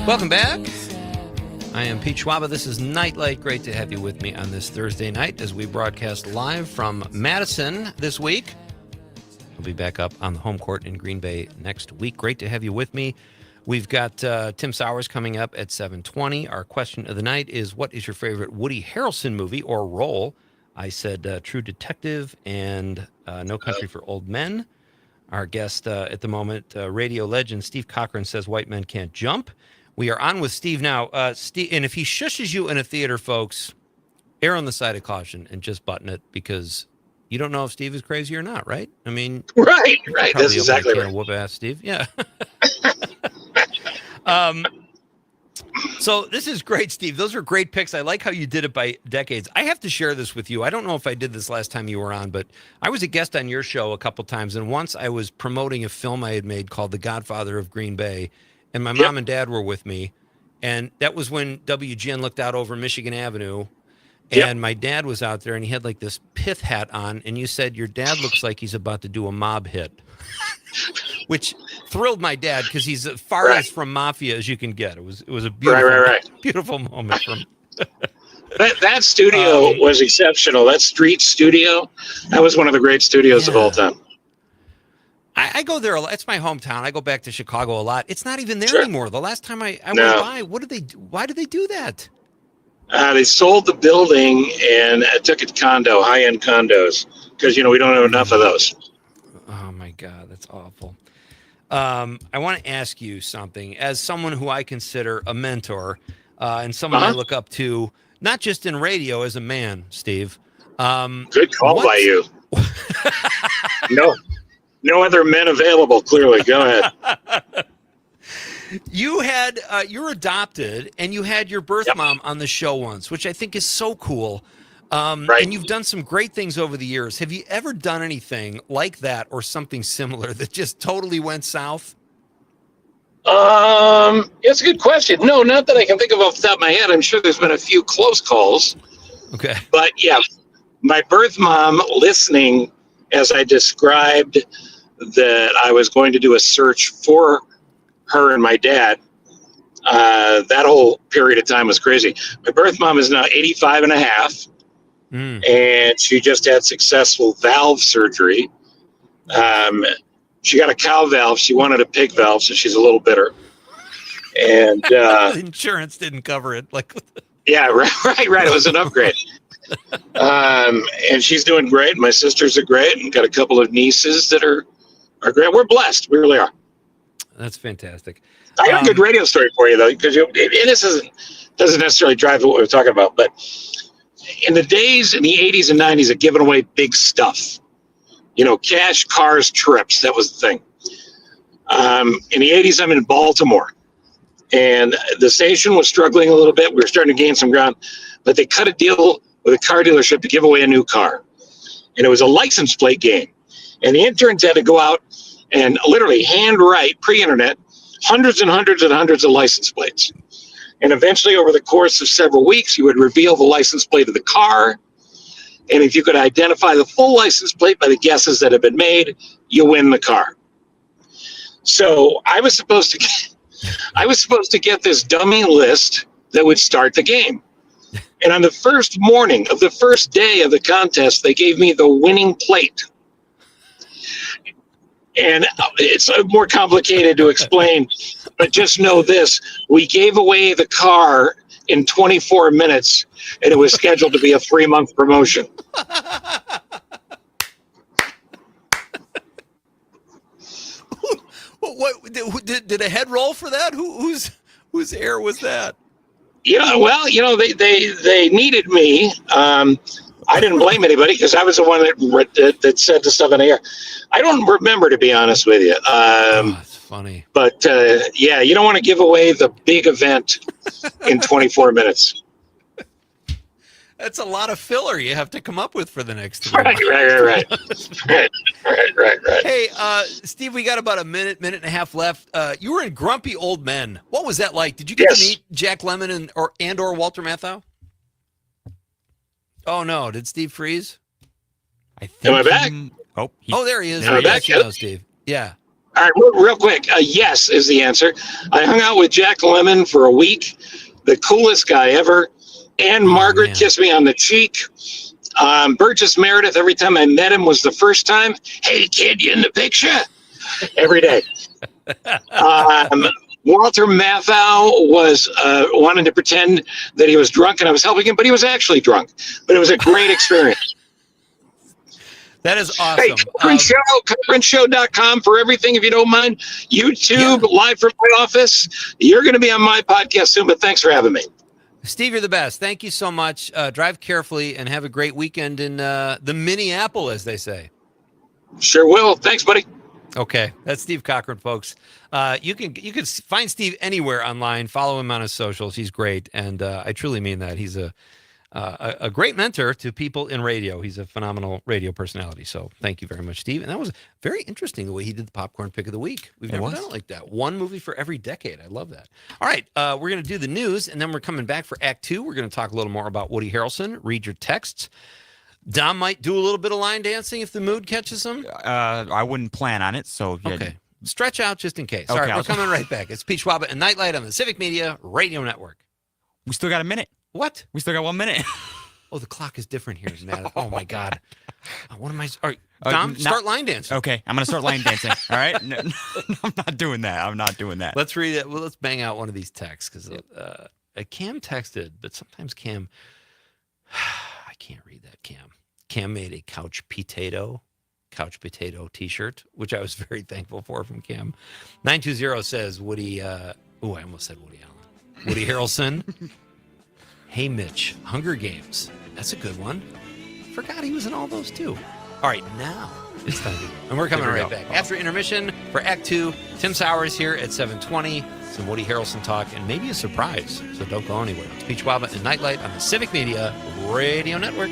Welcome back. I am Pete Schwaba. This is Nite Lite. Great to have you with me on this Thursday night as we broadcast live from Madison this week. We'll be back up on the home court in Green Bay next week. Great to have you with me. We've got Tim Sowers coming up at 7:20. Our question of the night is, what is your favorite Woody Harrelson movie or role? I said True Detective and No Country for Old Men. Our guest at the moment, radio legend Steve Cochran, says white men can't jump. We are on with Steve now. Steve, and if he shushes you in a theater, folks, err on the side of caution and just button it, because you don't know if Steve is crazy or not, right? I mean, Right. That's probably exactly open a can right. of whoop ass Steve. Yeah. So this is great, Steve. Those are great picks. I like how you did it by decades. I have to share this with you. I don't know if I did this last time you were on, but I was a guest on your show a couple times, and once I was promoting a film I had made called The Godfather of Green Bay, and my mom and dad were with me, and that was when WGN looked out over Michigan Avenue, and my dad was out there, and he had like this pith hat on, and you said, your dad looks like he's about to do a mob hit, which thrilled my dad because he's as far as from mafia as you can get. It was a beautiful, beautiful moment from that studio was exceptional. That street studio, that was one of the great studios of all time. I go there a lot. It's my hometown. I go back to Chicago a lot. It's not even there anymore. The last time I went by, what did they do? Why did they do that? They sold the building and took it condo, high-end condos, because, we don't have enough of those. Oh, my God. That's awful. I want to ask you something. As someone who I consider a mentor and someone I look up to, not just in radio, as a man, Steve. Good call by you. No other men available, clearly. Go ahead. You had, you're adopted, and you had your birth mom on the show once, which I think is so cool. And you've done some great things over the years. Have you ever done anything like that or something similar that just totally went south? It's a good question. No, not that I can think of off the top of my head. I'm sure there's been a few close calls. Okay. But yeah, my birth mom listening as I described that I was going to do a search for her and my dad. That whole period of time was crazy. My birth mom is now 85 and a half. And she just had successful valve surgery. She got a cow valve. She wanted a pig valve, so she's a little bitter. And insurance didn't cover it. Yeah, right. It was an upgrade. And she's doing great. My sisters are great, and got a couple of nieces that are great. We're blessed. We really are. That's fantastic. I got a good radio story for you though, because this doesn't necessarily drive to what we're talking about, but in the 80s and 90s of giving away big stuff, cash, cars, trips, that was the thing. In the 80s, I'm in Baltimore, and the station was struggling a little bit. We were starting to gain some ground, but they cut a deal with a car dealership to give away a new car, and it was a license plate game, and the interns had to go out and literally handwrite pre-internet hundreds and hundreds and hundreds of license plates. And eventually, over the course of several weeks, you would reveal the license plate of the car. And if you could identify the full license plate by the guesses that have been made, you win the car. So I was supposed to get this dummy list that would start the game. And on the first morning of the first day of the contest, they gave me the winning plate. And it's more complicated to explain, but just know this: we gave away the car in 24 minutes, and it was scheduled to be a 3-month promotion. What did a head roll for that? Whose air was that? They needed me. I didn't blame anybody because I was the one that said the stuff in the air. I don't remember, to be honest with you. It's funny. But yeah, you don't want to give away the big event in 24 minutes. That's a lot of filler you have to come up with for the next 3 Right. Hey, Steve, we got about a minute and a half left. You were in Grumpy Old Men. What was that like? Did you get to meet Jack Lemmon or Walter Matthau? Oh no! Did Steve freeze? I think. Am I back? Oh, there he is. Am I back? Yes, Steve. Yeah. All right, real quick. Yes is the answer. I hung out with Jack Lemmon for a week. The coolest guy ever. And Margaret kissed me on the cheek. Burgess Meredith, every time I met him, was the first time. Hey, kid, you in the picture? Every day. Walter Matthau was wanting to pretend that he was drunk and I was helping him, but he was actually drunk. But it was a great experience. That is awesome. Hey, conferenceshow.com for everything, if you don't mind. YouTube, live from my office. You're going to be on my podcast soon, but thanks for having me. Steve, you're the best. Thank you so much. Drive carefully and have a great weekend in the Minneapolis, as they say. Sure will. Thanks, buddy. Okay, that's Steve Cochran, folks. You can find Steve anywhere online. Follow him on his socials. He's great, and I truly mean that. He's a great mentor to people in radio. He's a phenomenal radio personality. So thank you very much, Steve. And that was very interesting the way he did the popcorn pick of the week. We've never done it like that. One movie for every decade. I love that. All right, we're going to do the news, and then we're coming back for Act 2. We're going to talk a little more about Woody Harrelson. Read your texts. Dom might do a little bit of line dancing if the mood catches him. I wouldn't plan on it, so yeah. Okay. Stretch out just in case. Okay, All right, we're coming right back. It's Pete Schwaba and Nite Lite on the Civic Media Radio Network. We still got a minute. What? We still got 1 minute. Oh, the clock is different here, Matt. Oh my God. What am I? All right, Dom, start line dancing. Okay, I'm gonna start line dancing. All right, no, I'm not doing that. I'm not doing that. Let's read it. Well, let's bang out one of these texts because Cam texted, but sometimes Cam, I can't read that. Cam made a couch potato T-shirt, which I was very thankful for from Cam. 920 says Woody. I almost said Woody Allen. Woody Harrelson. Hey, Mitch, Hunger Games. That's a good one. Forgot he was in all those too. All right, now it's time to go. And we're coming right back. After intermission for Act 2, Tim Sowers here at 7:20. Some Woody Harrelson talk and maybe a surprise. So don't go anywhere. It's Pete Schwaba and Nite Lite on the Civic Media Radio Network.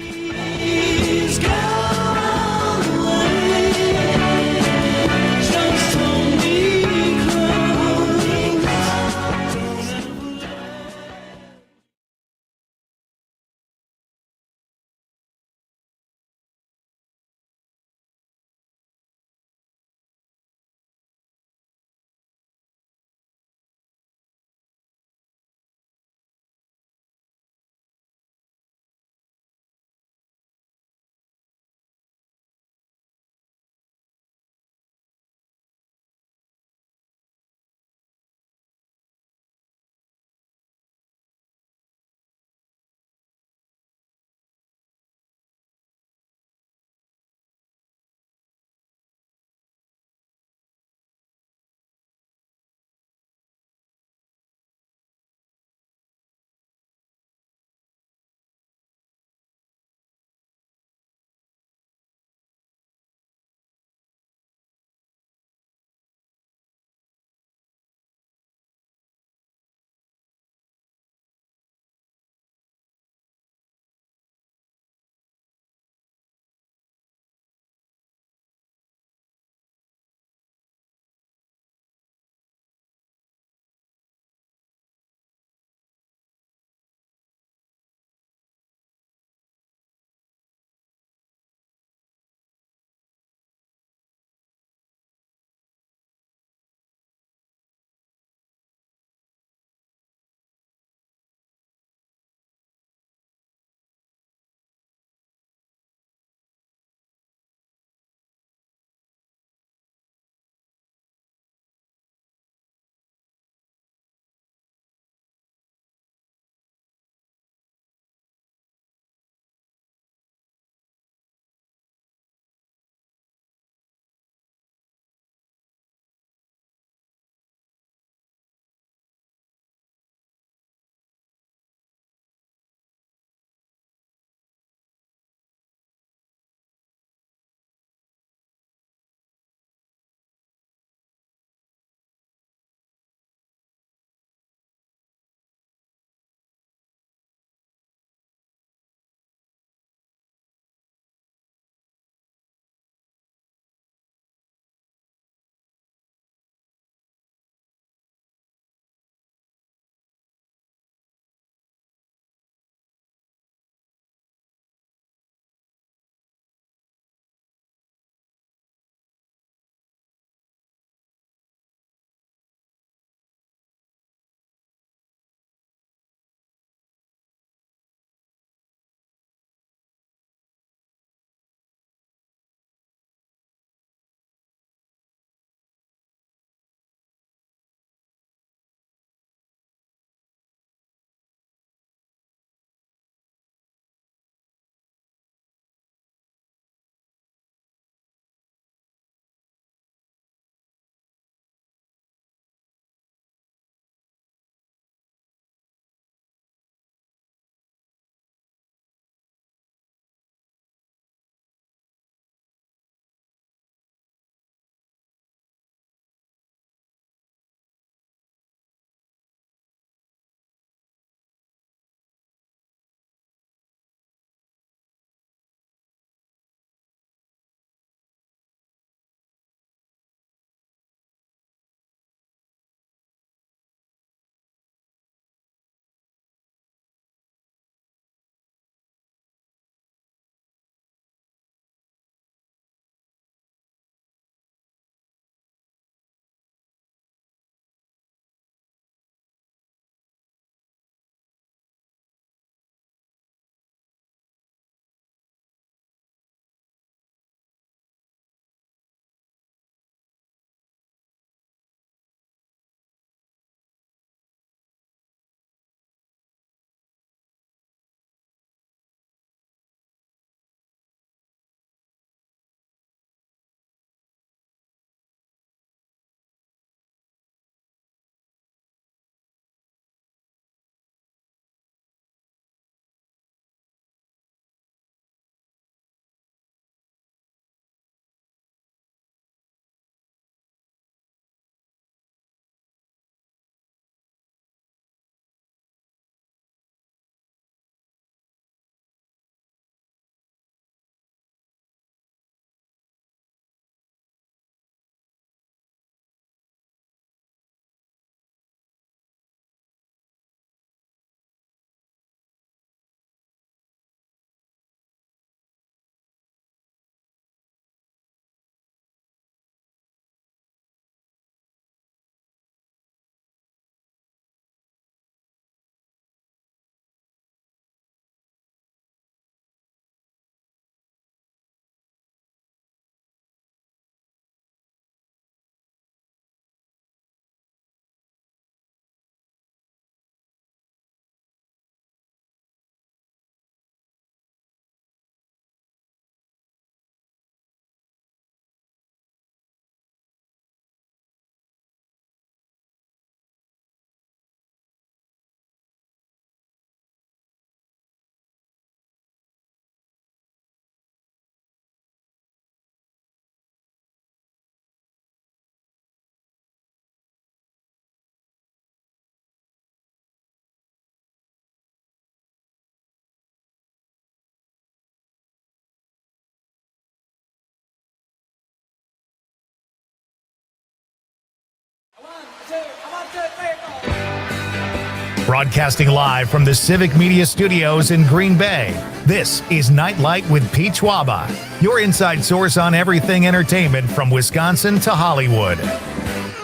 Broadcasting live from the Civic Media Studios in Green Bay, this is Nite Lite with Pete Schwaba, your inside source on everything entertainment from Wisconsin to Hollywood.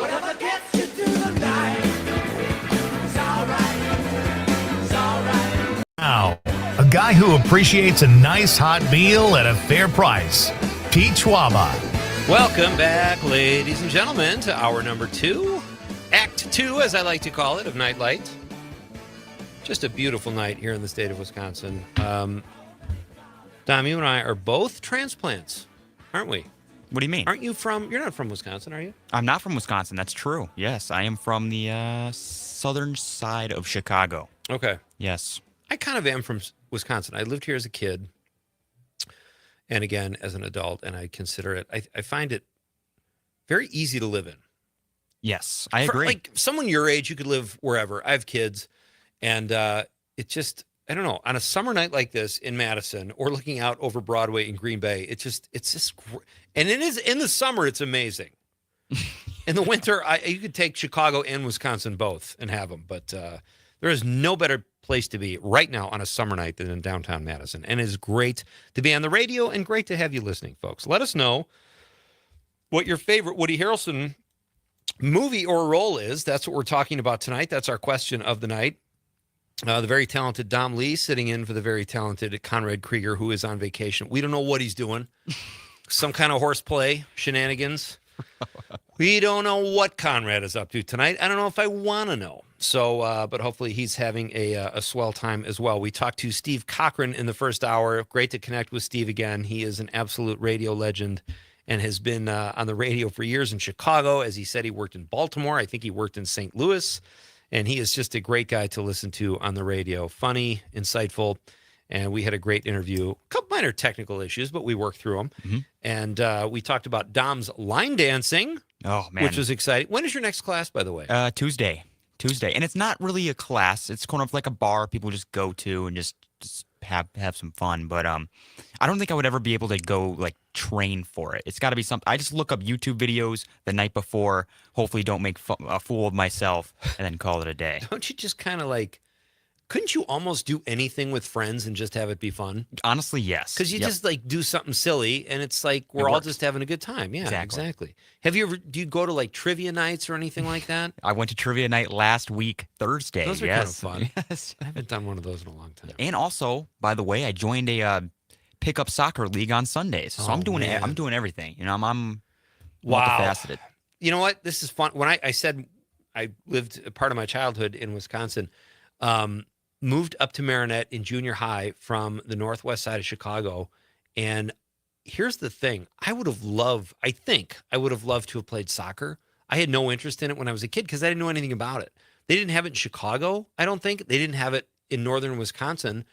Whatever gets you through the night, it's alright, it's alright. Now, a guy who appreciates a nice hot meal at a fair price, Pete Schwaba. Welcome back, ladies and gentlemen, to hour number 2, Act 2, as I like to call it, of Nite Lite. Just a beautiful night here in the state of Wisconsin. Dom, you and I are both transplants, aren't we? What do you mean? You're not from Wisconsin, are you? I'm not from Wisconsin. That's true. Yes, I am from the southern side of Chicago. Okay. Yes. I kind of am from Wisconsin. I lived here as a kid and again as an adult, and I consider it, I find it very easy to live in. Yes, I agree. Like someone your age, you could live wherever. I have kids, and it just, I don't know, on a summer night like this in Madison or looking out over Broadway in Green Bay, it's just, and it is in the summer, it's amazing. In the winter, you could take Chicago and Wisconsin both and have them, but there is no better place to be right now on a summer night than in downtown Madison. And it is great to be on the radio and great to have you listening, folks. Let us know what your favorite Woody Harrelson movie or role is. That's what we're talking about tonight. That's our question of the night. The very talented Dom Lee sitting in for the very talented Conrad Krieger, who is on vacation. We don't know what he's doing. Some kind of horseplay shenanigans. We don't know what Conrad is up to tonight. I don't know if I want to know. So, but hopefully he's having a swell time as well. We talked to Steve Cochran in the first hour. Great to connect with Steve again. He is an absolute radio legend and has been on the radio for years in Chicago. As he said, he worked in Baltimore. I think he worked in St. Louis. And he is just a great guy to listen to on the radio. Funny, insightful. And we had a great interview. A couple minor technical issues, but we worked through them. Mm-hmm. And we talked about Dom's line dancing, Oh, man. which was exciting. When is your next class, by the way? Tuesday. And it's not really a class. It's kind of like a bar people just go to and just have some fun. But I don't think I would ever be able to go like train for it. It's got to be something. I just look up YouTube videos the night before. Hopefully, don't make a fool of myself, and then call it a day. Don't you just kind of like, couldn't you almost do anything with friends and just have it be fun? Honestly, yes. Because you Yep. just like do something silly and it's like we're all works. just having a good time. Yeah, Exactly. exactly. Have you ever, do you go to like trivia nights or anything like that? I went to trivia night last week, Thursday. Those are yes. kind of fun. Yes. I haven't done one of those in a long time. And also, by the way, I joined a pickup soccer league on Sundays. So Oh, I'm doing man. I'm doing everything. You know, I'm Wow. multifaceted. You know what? This is fun. When I said I lived a part of my childhood in Wisconsin, moved up to Marinette in junior high from the northwest side of Chicago. And here's the thing. I think I would have loved to have played soccer. I had no interest in it when I was a kid because I didn't know anything about it. They didn't have it in Chicago, I don't think. They didn't have it in northern Wisconsin.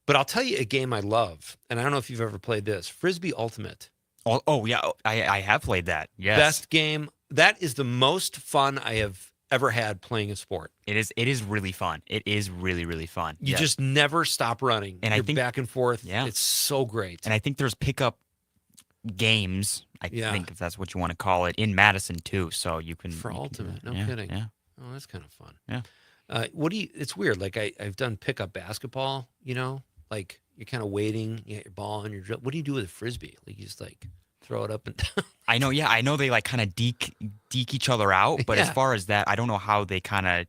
But I'll tell you a game I love, and I don't know if you've ever played this, Frisbee Ultimate. Oh yeah, I have played that. Yes. Best game. That is the most fun I have ever had playing a sport. It is really fun. It is really, really fun. You Yes. just never stop running. And I You're think- back and forth. Yeah. It's so great. And I think there's pickup games, I Yeah. think if that's what you want to call it, in Madison too. So you can For you can- Ultimate. No yeah, kidding. Yeah. Oh, that's kind of fun. Yeah. It's weird. Like I've done pickup basketball, like you're kind of waiting, you get your ball and your drill. What do you do with a Frisbee? Like you just like throw it up and down. I know, yeah, I know they like kind of deke each other out, but as Yeah. far as that, I don't know how they kind of,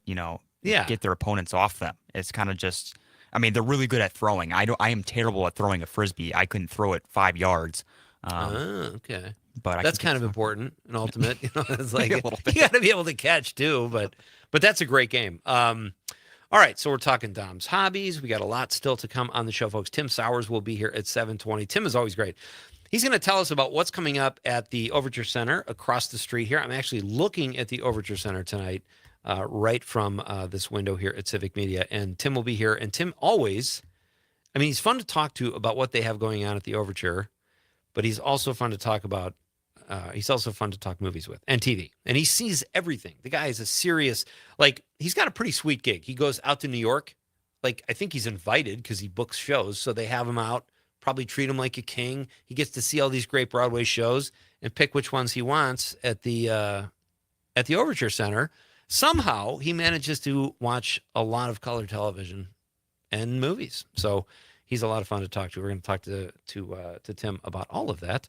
Yeah. get their opponents off them. It's kind of just, I mean, they're really good at throwing. I am terrible at throwing a Frisbee. I couldn't throw it 5 yards. Okay. But That's I kind of important in Ultimate. It's like A little bit. you got to be able to catch too, but that's a great game. All right, so we're talking Dom's hobbies. We got a lot still to come on the show, folks. Tim Sowers will be here at 7:20. Tim is always great. He's going to tell us about what's coming up at the Overture Center across the street here. I'm actually looking at the Overture Center tonight, right from this window here at Civic Media, and Tim will be here. And Tim always, he's fun to talk to about what they have going on at the Overture, but he's also fun to talk about. He's also fun to talk movies with and TV. And he sees everything. The guy is a serious, he's got a pretty sweet gig. He goes out to New York. I think he's invited because he books shows. So they have him out, probably treat him like a king. He gets to see all these great Broadway shows and pick which ones he wants at the Overture Center. somehow he manages to watch a lot of color television and movies. So he's a lot of fun to talk to. We're going to talk to Tim about all of that.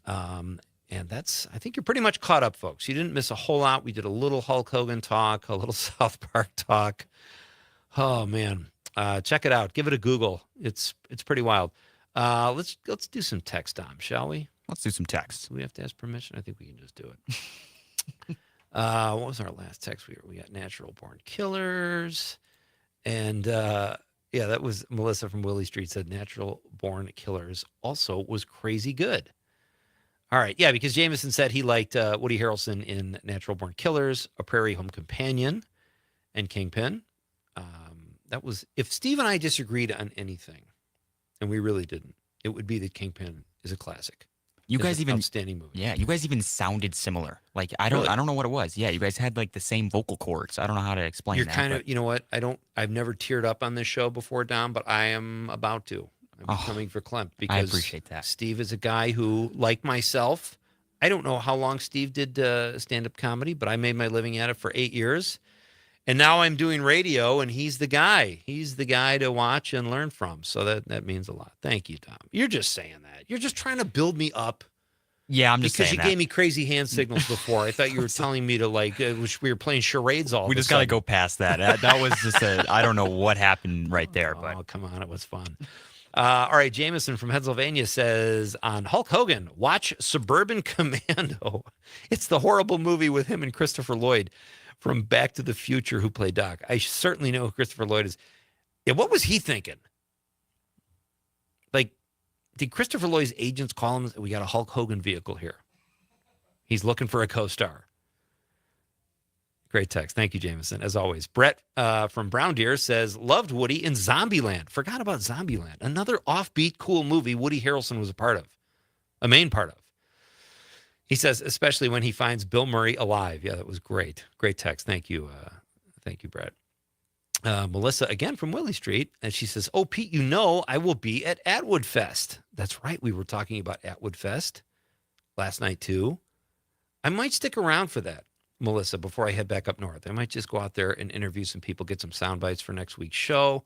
And I think you're pretty much caught up, folks. You didn't miss a whole lot. We did a little Hulk Hogan talk, a little South Park talk. Oh man. Check it out. Give it a Google. It's pretty wild. Let's do some text, Dom, shall we? Let's do some text. Do we have to ask permission? I think we can just do it. What was our last text? We got Natural Born Killers. And yeah, that was Melissa from Willie Street said Natural Born Killers also was crazy good. All right. Yeah, because Jameson said he liked Woody Harrelson in Natural Born Killers, A Prairie Home Companion, and Kingpin. That was, if Steve and I disagreed on anything, and we really didn't, it would be that Kingpin is a classic. You guys even outstanding movie. Yeah, you guys even sounded similar. Like I don't know what it was. Yeah, you guys had like the same vocal cords. I don't know how to explain You're that. kind of, you know what? I've never teared up on this show before, Dom, but I am about to. I'm coming for Klempt because I appreciate that. Steve is a guy who, like myself, I don't know how long Steve did stand-up comedy, but I made my living at it for 8 years. And now I'm doing radio, and he's the guy. He's the guy to watch and learn from. So that means a lot. Thank you, Tom. You're just saying that. You're just trying to build me up. Yeah, I'm just because saying you that. gave me crazy hand signals before. I thought you were telling me to we were playing charades all. We just got to go past that. That was just I don't know what happened right there. But come on, it was fun. All right, Jameson from Pennsylvania says on Hulk Hogan, watch Suburban Commando. It's the horrible movie with him and Christopher Lloyd from Back to the Future who played Doc. I certainly know who Christopher Lloyd is. Yeah, what was he thinking? Like, did Christopher Lloyd's agents call him? We got a Hulk Hogan vehicle here. He's looking for a co-star. Great text. Thank you, Jameson. As always. Brett from Brown Deer says, loved Woody in Zombieland. Forgot about Zombieland. Another offbeat, cool movie Woody Harrelson was a main part of. He says, especially when he finds Bill Murray alive. Yeah, that was great. Great text. Thank you. Thank you, Brett. Melissa, again from Willie Street, and she says, oh, Pete, I will be at Atwood Fest. That's right. We were talking about Atwood Fest last night, too. I might stick around for that, Melissa, before I head back up north. I might just go out there and interview some people, get some sound bites for next week's show.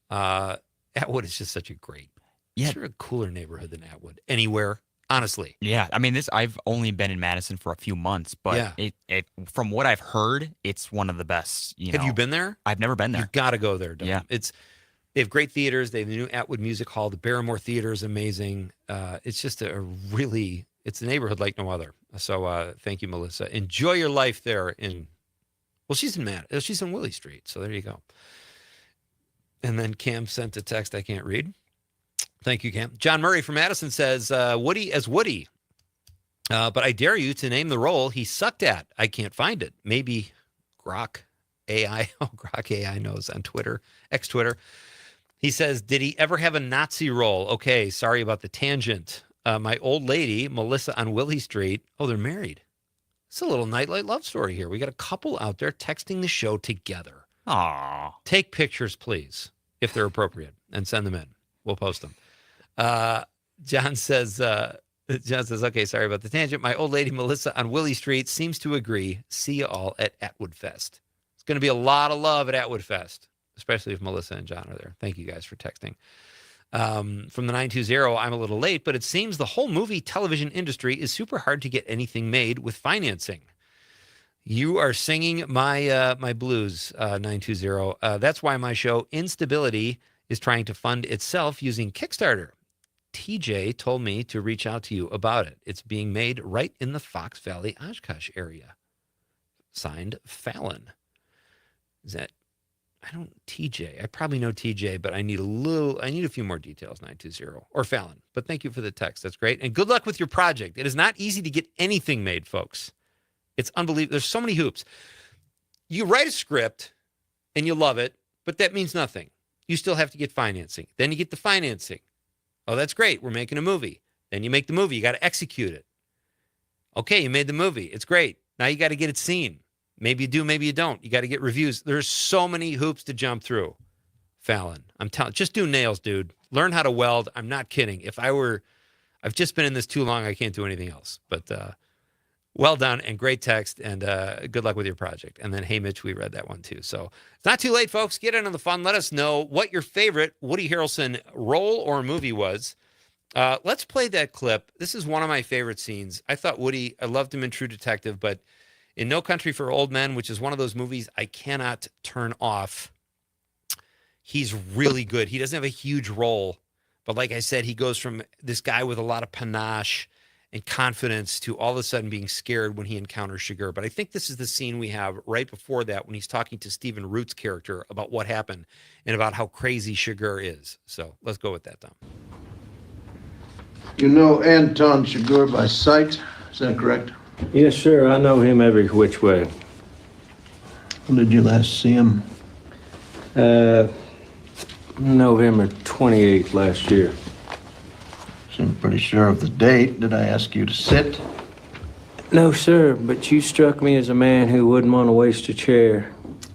Atwood is just such a great, sure a cooler neighborhood than Atwood anywhere. Honestly. Yeah. I mean, I've only been in Madison for a few months, but it from what I've heard, it's one of the best. Have you been there? I've never been there. You've got to go there, Dom. Yeah. They have great theaters. They have the new Atwood Music Hall. The Barrymore Theater is amazing. It's just it's a neighborhood like no other. So thank you, Melissa. Enjoy your life there she's in Willie Street. So there you go. And then Cam sent a text I can't read. Thank you, Cam. John Murray from Madison says, Woody as Woody. But I dare you to name the role he sucked at. I can't find it. Maybe Grok AI. Oh, Grok AI knows on Twitter, ex-Twitter. He says, did he ever have a Nazi role? Okay, sorry about the tangent. My old lady, Melissa on Willie Street. Oh, they're married. It's a little Nite Lite love story here. We got a couple out there texting the show together. Aww. Take pictures, please, if they're appropriate, and send them in. We'll post them. John says, okay, sorry about the tangent. My old lady, Melissa on Willie Street seems to agree. See you all at Atwood Fest. It's going to be a lot of love at Atwood Fest, especially if Melissa and John are there. Thank you guys for texting. From the 920, I'm a little late, but it seems the whole movie television industry is super hard to get anything made with financing. You are singing my my blues, 920. That's why my show, Instability, is trying to fund itself using Kickstarter. TJ told me to reach out to you about it. It's being made right in the Fox Valley, Oshkosh area. Signed, Fallon. Is that, TJ. I probably know TJ, but I need a few more details, 920. Or Fallon. But thank you for the text. That's great. And good luck with your project. It is not easy to get anything made, folks. It's unbelievable. There's so many hoops. You write a script and you love it, but that means nothing. You still have to get financing. Then you get the financing. Oh, that's great. We're making a movie. Then you make the movie. You got to execute it. Okay, you made the movie. It's great. Now you got to get it seen. Maybe you do, maybe you don't. You got to get reviews. There's so many hoops to jump through. Fallon, I'm telling, just do nails, dude. Learn how to weld. I'm not kidding. I've just been in this too long. I can't do anything else. But Well done and great text, and good luck with your project. And then, hey, Mitch, we read that one too. So it's not too late, folks. Get in on the fun. Let us know what your favorite Woody Harrelson role or movie was. Let's play that clip. This is one of my favorite scenes. I thought Woody, I loved him in True Detective, but in No Country for Old Men, which is one of those movies I cannot turn off, he's really good. He doesn't have a huge role, but like I said, he goes from this guy with a lot of panache and confidence to all of a sudden being scared when he encounters Chigurh. But I think this is the scene we have right before that when he's talking to Stephen Root's character about what happened and about how crazy Chigurh is. So let's go with that, Tom. You know Anton Chigurh by sight, is that correct? Yes, sir. I know him every which way. When did you last see him? November 28th last year. Seem pretty sure of the date. Did I ask you to sit? No, sir, but you struck me as a man who wouldn't want to waste a chair.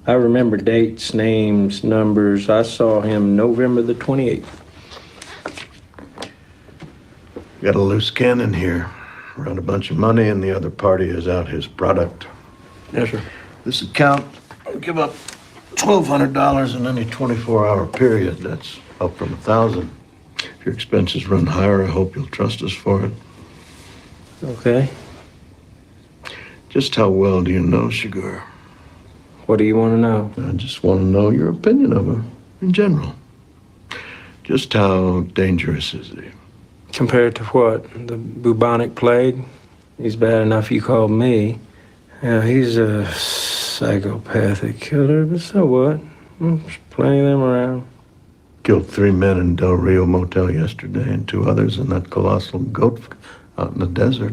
I remember dates, names, numbers. I saw him November the 28th. Got a loose cannon here. Around a bunch of money, and the other party is out his product. Yes, sir. This account will give up $1,200 in any 24-hour period. That's up from $1,000. If your expenses run higher, I hope you'll trust us for it. Okay. Just how well do you know Chigurh? What do you want to know? I just want to know your opinion of him in general. Just how dangerous is he? Compared to what? The bubonic plague? He's bad enough you called me. Yeah, he's a psychopathic killer, but so what? There's plenty of them around. Killed 3 men in Del Rio Motel yesterday and 2 others in that colossal goat out in the desert.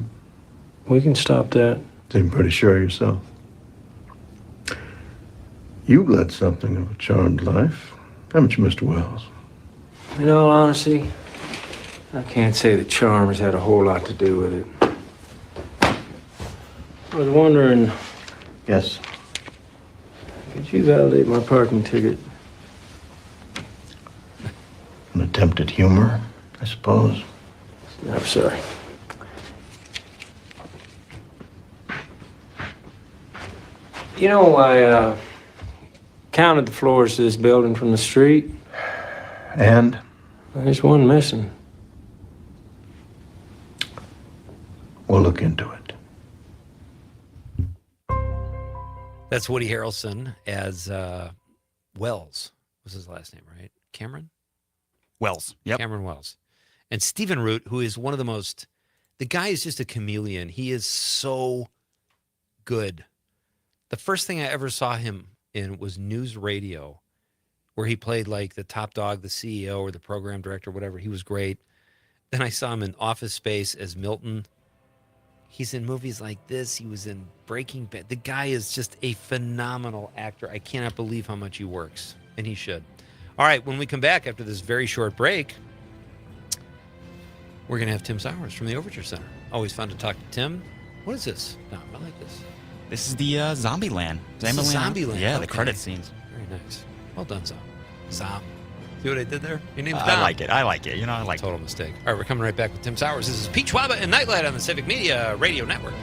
We can stop that. Seem pretty sure of yourself. You led something of a charmed life, haven't you, Mr. Wells? In all honesty, I can't say the charms had a whole lot to do with it. I was wondering, Yes. could you validate my parking ticket? An attempt at humor, I suppose. I'm sorry. You know, I counted the floors to this building from the street. And There's one missing. we'll look into it. That's Woody Harrelson as Wells. Was his last name, right? Cameron? Wells. Yep. Cameron Wells. And Stephen Root, who is one of the most, the guy is just a chameleon. He is so good. The first thing I ever saw him in was News Radio, where he played like the top dog, the CEO, or the program director, whatever. He was great. Then I saw him in Office Space as Milton. He's in movies like this. He was in Breaking Bad. The guy is just a phenomenal actor. I cannot believe how much he works, and he should. All right, when we come back after this very short break, we're going to have Tim Sowers from the Overture Center. Always fun to talk to Tim. What is this? No, I like this. This is the Zombieland. This is Zombieland. Yeah, Okay. the credit scenes. Very nice. Well done, Zom. Zom. See what I did there? Your name's Dom. I like it. I like it. You know, I like it. Total mistake. All right, we're coming right back with Tim Sowers. This is Pete Schwaba and Nite Lite on the Civic Media Radio Network.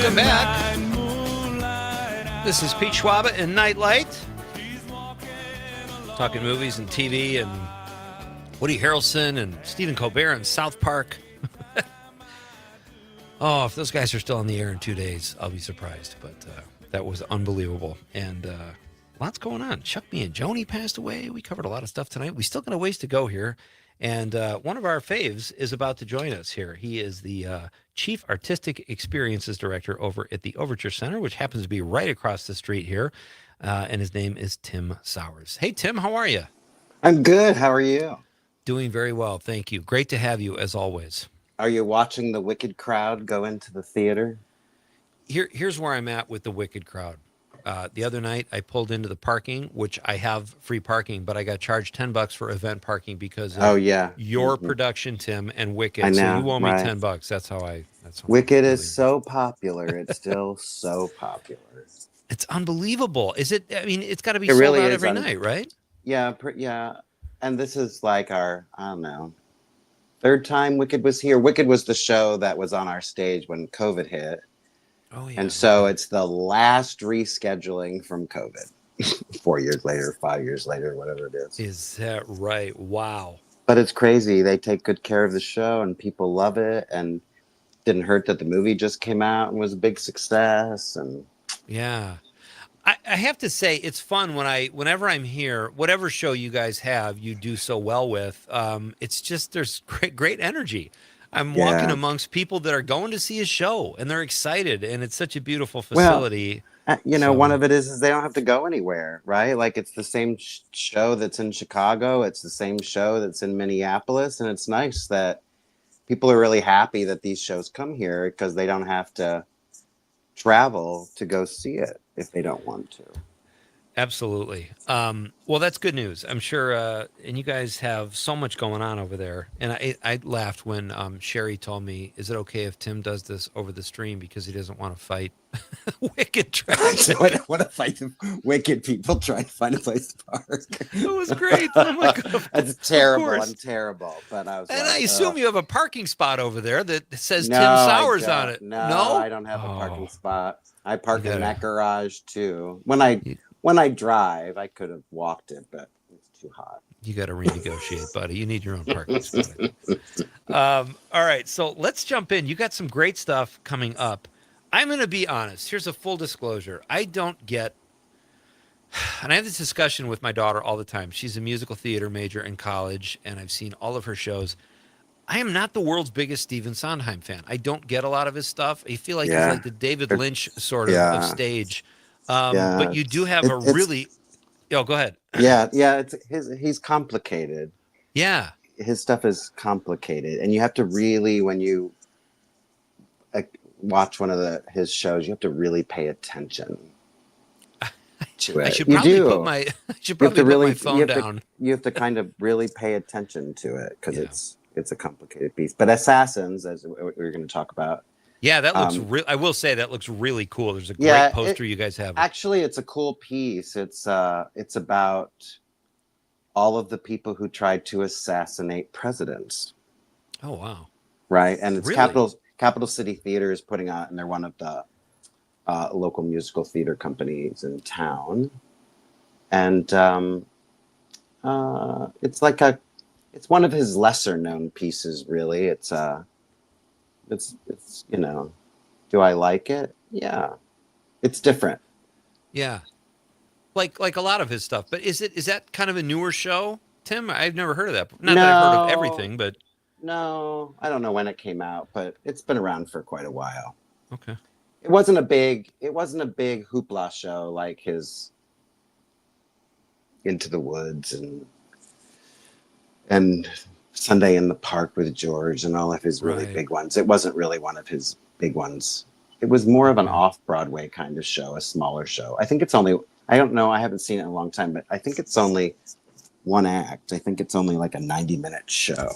Welcome back. This is Pete Schwaba and Nite Lite. Talking movies and TV and Woody Harrelson and Stephen Colbert and South Park. Oh, if those guys are still on the air in 2 days, I'll be surprised. But that was unbelievable. And lots going on. Chuck Me and Joni passed away. We covered a lot of stuff tonight. We still got a ways to go here. And one of our faves is about to join us here. He is the Chief Artistic Experiences Director over at the Overture Center, which happens to be right across the street here. And his name is Tim Sowers. Hey, Tim, how are you? I'm good. How are you? Doing very well, thank you. Great to have you, as always. Are you watching the Wicked crowd go into the theater? Here's where I'm at with the Wicked crowd. The other night, I pulled into the parking, which I have free parking, but I got charged $10 for event parking because of your production, Tim, and Wicked. I know, so you owe me right. $10. That's how I. Wicked is so popular. It's still so popular. It's unbelievable. Is it? I mean, it's got to be It sold really out is every night, right? Yeah, yeah. And this is like our, I don't know, third time Wicked was here. Wicked was the show that was on our stage when COVID hit. Oh, yeah. And so it's the last rescheduling from COVID. 4 years later, 5 years later, whatever it is. Is that right? Wow. But it's crazy. They take good care of the show and people love it. And didn't hurt that the movie just came out and was a big success. And yeah. I have to say it's fun whenever I'm here, whatever show you guys have, you do so well with. It's just there's great energy. I'm walking amongst people that are going to see a show and they're excited, and it's such a beautiful facility. Well, one of it is they don't have to go anywhere, right? Like it's the same show that's in Chicago, it's the same show that's in Minneapolis, and it's nice that people are really happy that these shows come here because they don't have to travel to go see it if they don't want to. Absolutely. Well, that's good news. I'm sure, and you guys have so much going on over there. And I laughed when Sherry told me, is it okay if Tim does this over the stream because he doesn't want to fight Wicked traffic? What a fight Wicked people trying to find a place to park. It was great. I'm like, that's terrible. I'm terrible. But I was and like, I assume you have a parking spot over there that says no, Tim Sowers on it. No, I don't have a parking Oh. spot. I park in that garage too. When I drive, I could have walked it, but it's too hot. You got to renegotiate, buddy. You need your own parking spot. All right, so let's jump in. You got some great stuff coming up. I'm going to be honest. Here's a full disclosure. I don't get, and I have this discussion with my daughter all the time. She's a musical theater major in college, and I've seen all of her shows. I am not the world's biggest Stephen Sondheim fan. I don't get a lot of his stuff. I feel like he's like the David Lynch sort of stage. But you do have really. Oh, go ahead. Yeah. He's complicated. Yeah. His stuff is complicated, and you have to really, when you watch one of his shows, you have to really pay attention to it. I should probably put my phone down. You have to kind of really pay attention to it because it's a complicated piece. But Assassins, as we're going to talk about. Yeah, that looks real. I will say that looks really cool. There's a great poster you guys have. Actually, it's a cool piece. It's about all of the people who tried to assassinate presidents. Oh wow! Right, and it's really? Capital City Theater is putting on, and they're one of the local musical theater companies in town. And it's one of his lesser known pieces. Really, it's do I like it? Yeah, it's different. Yeah, like a lot of his stuff. But is that kind of a newer show, Tim? I've never heard of that. Not that I've heard of everything, but no, I don't know when it came out, but it's been around for quite a while. Okay. It wasn't a big hoopla show like his Into the Woods and Sunday in the Park with George and all of his really big ones. It wasn't really one of his big ones. It was more of an off-Broadway kind of show, a smaller show. I think it's only, I don't know, I haven't seen it in a long time, but I think it's only one act. I think it's only like a 90-minute show.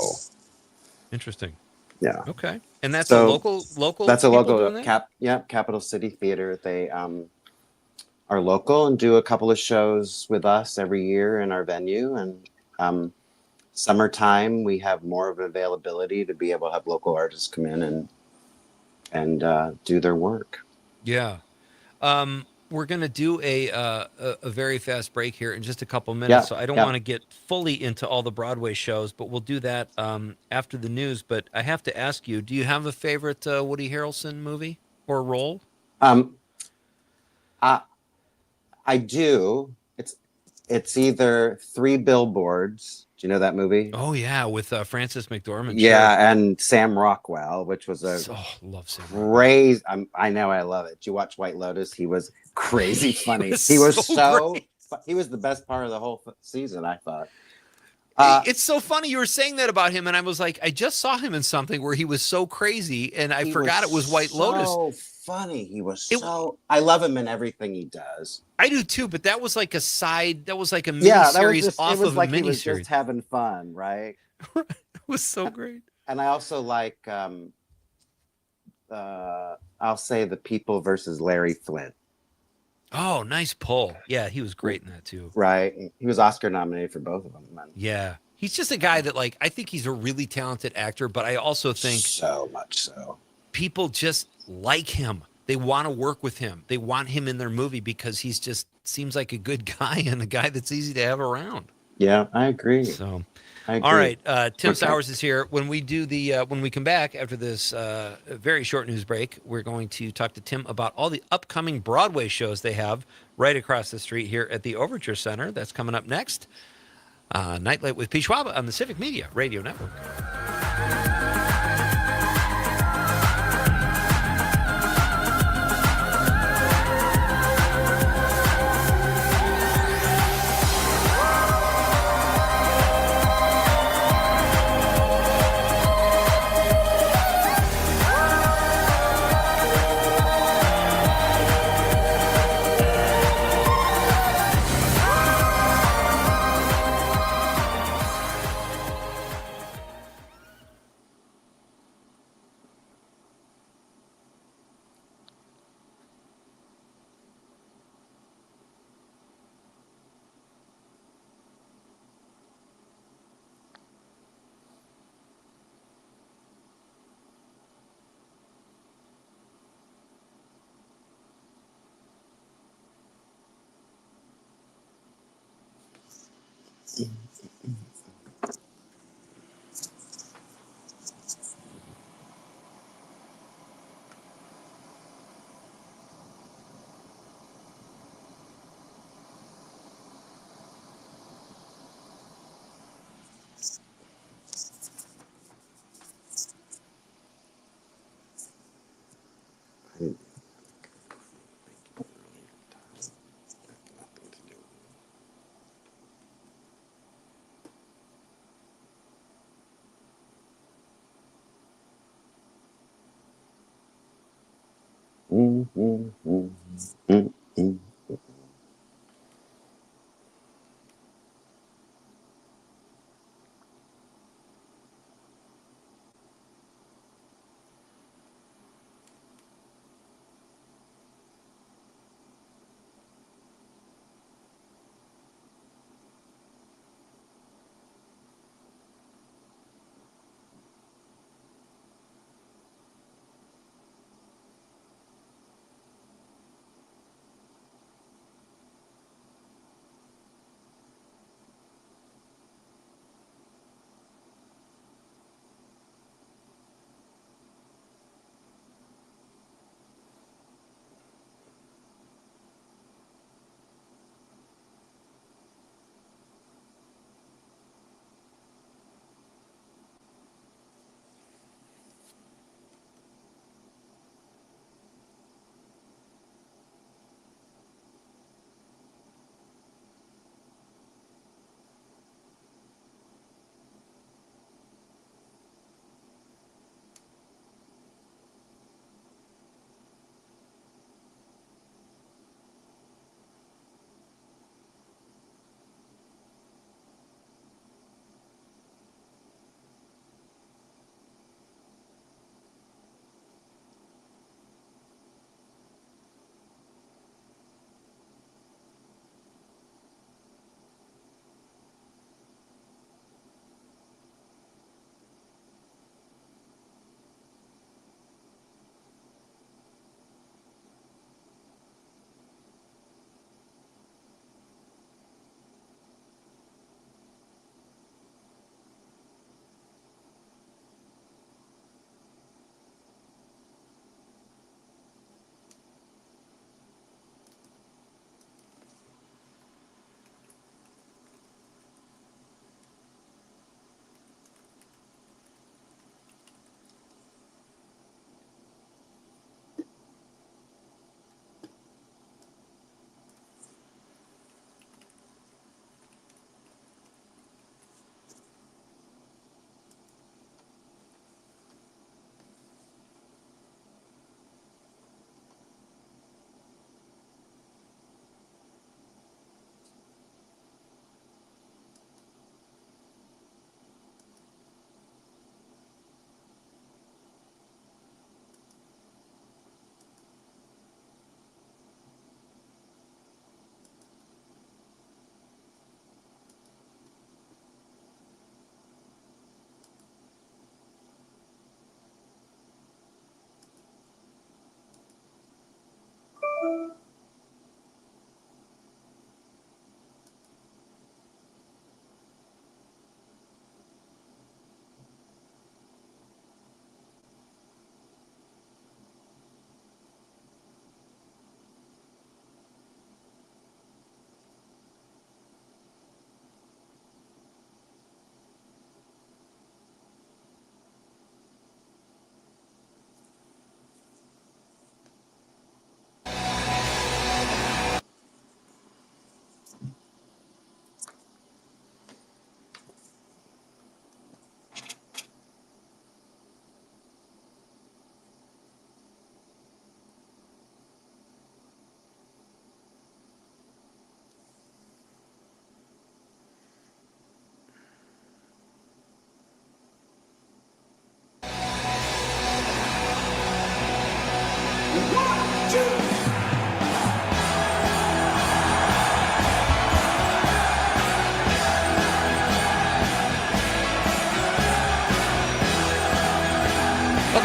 Interesting. Yeah. Okay. And that's a local. That's a local Capital City Theater. They are local and do a couple of shows with us every year in our venue. And summertime, we have more of an availability to be able to have local artists come in and do their work. Yeah. We're going to do a very fast break here in just a couple Yeah, minutes. So I don't yeah. want to get fully into all the Broadway shows, but we'll do that after the news. But I have to ask you, do you have a favorite Woody Harrelson movie or role? Um, I I do. It's either Three Billboards. Do you know that movie? Oh, yeah, with Frances McDormand. Sure. Yeah, and Sam Rockwell, which was a So, love Sam Rockwell. crazy. I know, I love it. Did you watch White Lotus? He was crazy funny. was He was so great. he was the best part of the whole season, I thought. It's so funny you were saying that about him, and I was like, I just saw him in something where he was so crazy, and I forgot it was White Lotus. So funny. He was so. I love him in everything he does. I do too, but that was like a side. That was like a mini Yeah, that was series just. off It was of like a he mini was series. just having fun, right? It was so great. And I also like. I'll say The People versus Larry Flint. Oh, nice pull. Yeah, he was great in that too. Right, he was Oscar nominated for both of them. Man. Yeah, he's just a guy that like I think he's a really talented actor, but I also think so much so people just like him. They want to work with him. They want him in their movie because he's just seems like a good guy and a guy that's easy to have around. Yeah, I agree. So, I agree. all right, Tim Okay. Sowers is here. When we do when we come back after this very short news break, we're going to talk to Tim about all the upcoming Broadway shows they have right across the street here at the Overture Center. That's coming up next. Nite Lite with Pete Schwaba on the Civic Media Radio Network.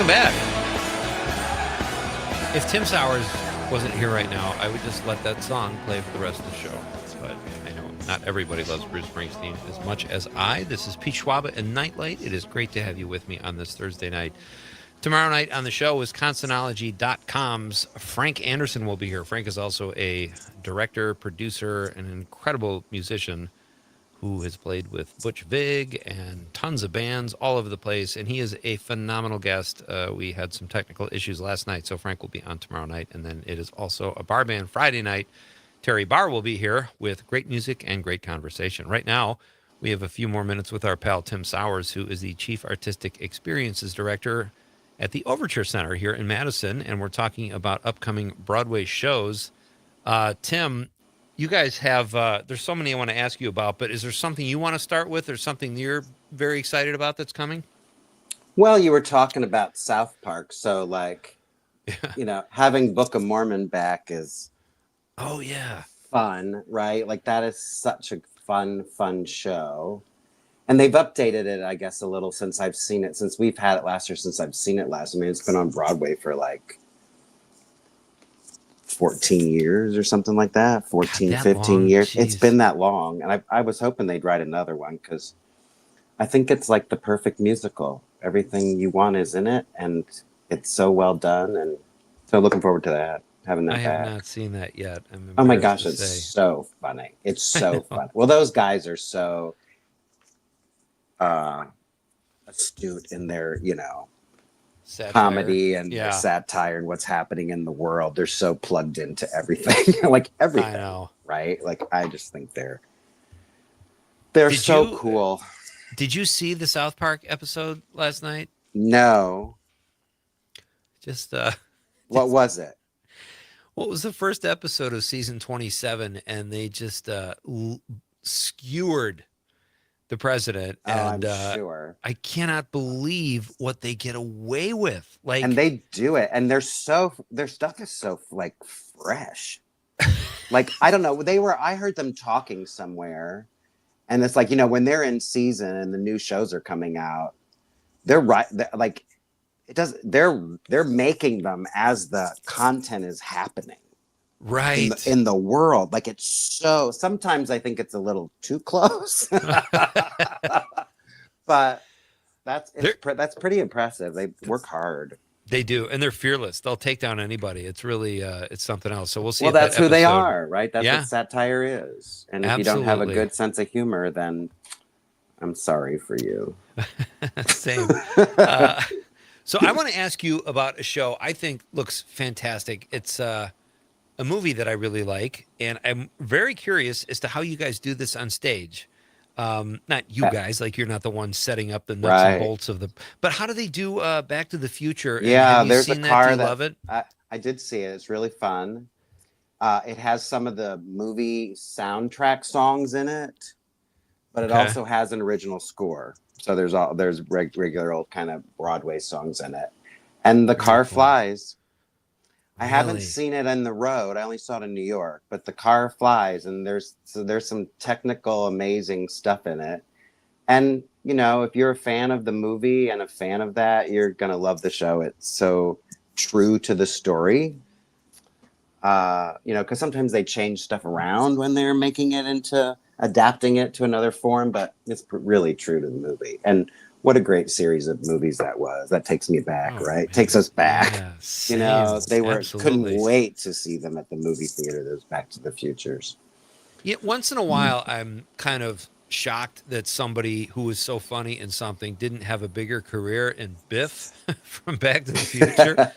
Welcome back. If Tim Sowers wasn't here right now, I would just let that song play for the rest of the show. But I know not everybody loves Bruce Springsteen as much as I. This is Pete Schwaba and Nite Lite. It is great to have you with me on this Thursday night. Tomorrow night on the show, Wisconsinology.com's Frank Anderson will be here. Frank is also a director, producer, and an incredible musician who has played with Butch Vig and tons of bands all over the place. And he is a phenomenal guest. We had some technical issues last night, so Frank will be on tomorrow night. And then it is also a bar band Friday night. Terry Barr will be here with great music and great conversation. Right now, we have a few more minutes with our pal Tim Sowers, who is the Chief Artistic Experiences Director at the Overture Center here in Madison. And we're talking about upcoming Broadway shows. Tim, you guys have, there's so many I want to ask you about, but is there something you want to start with or something you're very excited about that's coming? Well, you were talking about South Park. So like, you know, having Book of Mormon back is oh yeah, fun, right? Like that is such a fun show. And they've updated it, I guess, a little since I've seen it, since we've had it last year, since I've seen it last. I mean, it's been on Broadway for like 14 years or something like that. 15 years. Jeez. It's been that long. And I was hoping they'd write another one because I think it's like the perfect musical. Everything you want is in it, and it's so well done. And so looking forward to that, having that I back. have not seen that yet. Oh my gosh, it's so funny. It's so fun. Well, those guys are so astute in their, you know, satire. Comedy and satire and what's happening in the world. They're so plugged into everything, like everything. I know, right? Like I just think they're so cool. Did you see the South Park episode last night? No. Just what was it? Well, it was the first episode of season 27, and they just skewered the president. And I'm sure. I cannot believe what they get away with. Like, and they do it, and their stuff is so like fresh. Like I don't know, I heard them talking somewhere, and it's like, you know, when they're in season and the new shows are coming out, they're like they're making them as the content is happening. Right. In the world. Like it's so, sometimes I think it's a little too close. But that's pretty impressive. They work hard. They do, and they're fearless. They'll take down anybody. It's really it's something else. So we'll see. Well, that's who they are, right? That's what satire is. And if you don't have a good sense of humor, then I'm sorry for you. Same. So I want to ask you about a show I think looks fantastic. It's a movie that I really like, and I'm very curious as to how you guys do this on stage. Not you guys, like you're not the one setting up the nuts and bolts of the, but how do they do Back to the Future? Yeah, there's a car that, love it? I did see it. It's really fun. It has some of the movie soundtrack songs in it, but it also has an original score. So there's regular old kind of Broadway songs in it, and the car flies. I haven't seen it on the road. I only saw it in New York, but the car flies, and there's some technical amazing stuff in it. And you know, if you're a fan of the movie and a fan of that, you're gonna love the show. It's so true to the story. You know, because sometimes they change stuff around when they're making it into adapting it to another form, but it's really true to the movie. And what a great series of movies that was. That takes me back, right? Man. Takes us back. Yeah, you know, couldn't wait to see them at the movie theater. Those Back to the Futures. Yeah, once in a while, I'm kind of shocked that somebody who was so funny in something didn't have a bigger career. In Biff from Back to the Future,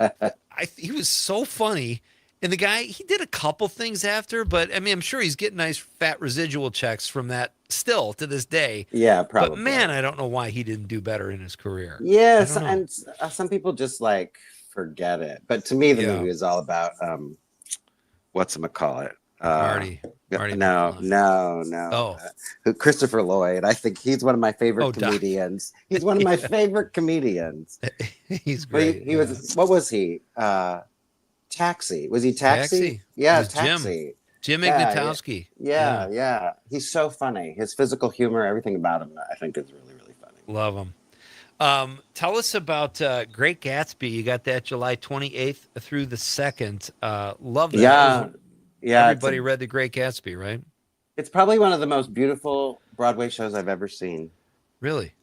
he was so funny. And the guy, he did a couple things after, but I mean, I'm sure he's getting nice fat residual checks from that still to this day. Yeah, probably. But man, I don't know why he didn't do better in his career. Yes, and some people just like forget it. But to me, the movie is all about whatchamacallit. Marty. No. Oh, Christopher Lloyd. I think he's one of my favorite comedians. He's one of my favorite comedians. He's great. He was. What was he? Taxi. Was he Taxi? Yeah, Taxi. Jim Ignatowski. Yeah. He's so funny. His physical humor, everything about him, I think is really, really funny. Love him. Tell us about Great Gatsby. You got that July 28th through the 2nd. Love that. Yeah, yeah. Everybody read The Great Gatsby, right? It's probably one of the most beautiful Broadway shows I've ever seen. Really?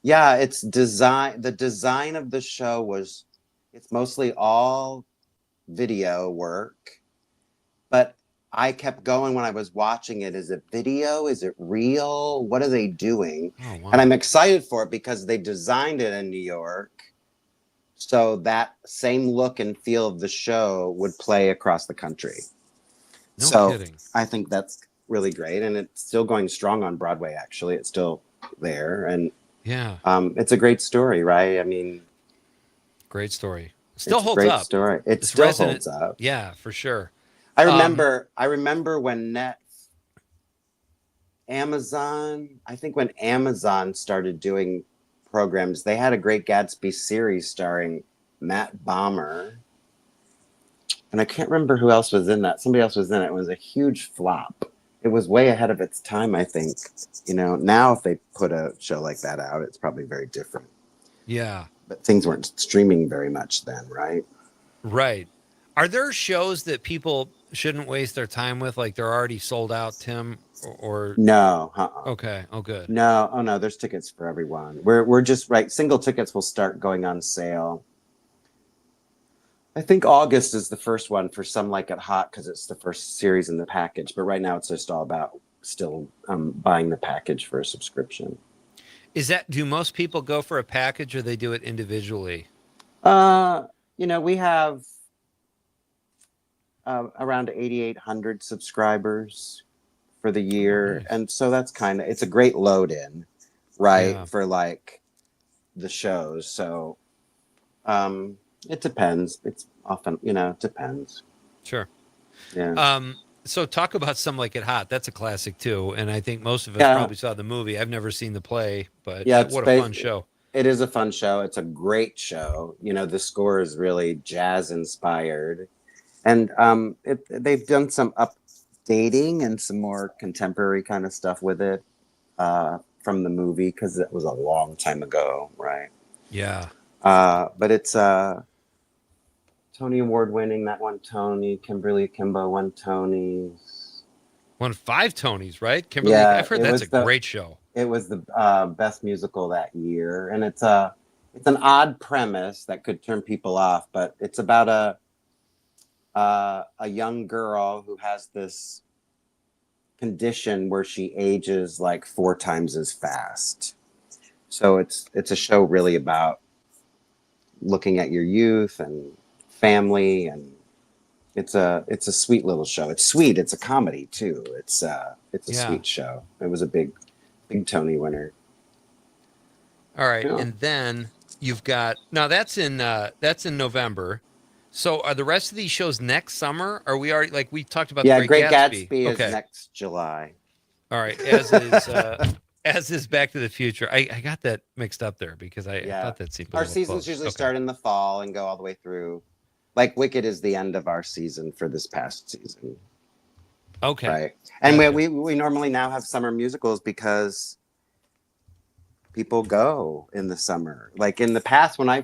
Yeah, it's design. The design of the show it's mostly all video work, but I kept going when I was watching it. Is it video? Is it real? What are they doing? Oh, wow. And I'm excited for it because they designed it in New York. So that same look and feel of the show would play across the country. No kidding. I think that's really great. And it's still going strong on Broadway, actually. It's still there. And Yeah. it's a great story, right? I mean, Great story. Still it's a holds great up. story. It It's still resonant. holds up. Yeah, for sure. I remember when I think when Amazon started doing programs, they had a Great Gatsby series starring Matt Bomer. And I can't remember who else was in that. Somebody else was in it. It was a huge flop. It was way ahead of its time, I think. You know, now if they put a show like that out, it's probably very different. Yeah. But things weren't streaming very much then, right? Right. Are there shows that people shouldn't waste their time with? Like they're already sold out, Tim? Or No. Okay. Oh, good. No. Oh, no. There's tickets for everyone. We're just right. Single tickets will start going on sale. I think August is the first one for Some Like It Hot because it's the first series in the package. But right now it's just all about still buying the package for a subscription. Do most people go for a package or they do it individually? You know, we have around 8,800 subscribers for the year. Nice. And so that's it's a great load in, right? Yeah. For like the shows. So it depends. It's often, it depends. Sure. Yeah. So talk about Some Like It Hot. That's a classic too. And I think most of us probably saw the movie. I've never seen the play, but what a fun show. It is a fun show. It's a great show. You know, the score is really jazz inspired. And they've done some updating and some more contemporary kind of stuff with it from the movie because it was a long time ago, right? Yeah. But it's Tony Award winning. That won Tony. Kimberly Kimbo won Tonys. Won 5 Tonys, right? Kimberly. Yeah, I've heard that's a great show. It was the best musical that year, and it's an odd premise that could turn people off, but it's about a young girl who has this condition where she ages like 4 times as fast. So it's a show really about looking at your youth and family, and it's a sweet little show. It's sweet. It's a comedy too. It's a sweet show. It was a big Tony winner. All right, Yeah. and then you've got that's in November. So are the rest of these shows next summer? Are we already we talked about? Yeah, the Great Gatsby is next July. All right, as is Back to the Future. I got that mixed up there because I thought that seemed our seasons usually start in the fall and go all the way through. Like Wicked is the end of our season for this past season. Okay. Right. And we normally now have summer musicals because people go in the summer. Like in the past, when I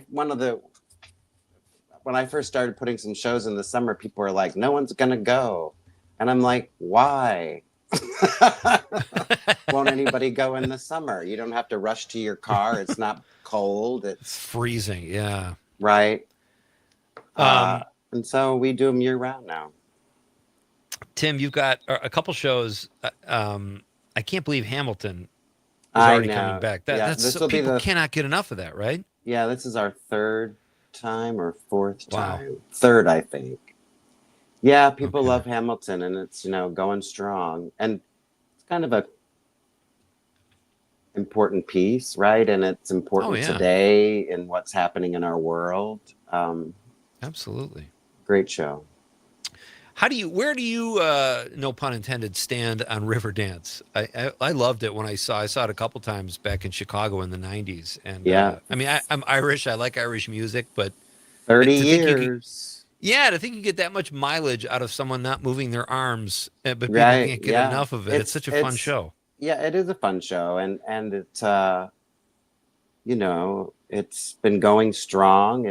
first started putting some shows in the summer, people were like, no one's going to go. And I'm like, why? Won't anybody go in the summer? You don't have to rush to your car. It's not cold. It's freezing. Yeah. Right. And so we do them year round now. Tim, you've got a couple shows. I can't believe Hamilton is already coming back. That's people cannot get enough of that, right? Yeah, this is our 3rd time or 4th time. 3rd, I think. Yeah, people love Hamilton, and it's going strong, and it's kind of a important piece, right? And it's important today in what's happening in our world. Absolutely. Great show. Where do you, no pun intended, stand on Riverdance? I loved it when I saw it a couple times back in Chicago in the 90s. And I mean, I'm Irish. I like Irish music, but 30 years. To think you get that much mileage out of someone not moving their arms, but people Right, can't get enough of it. It's such a fun show. Yeah, it is a fun show. And it's, you know, it's been going strong.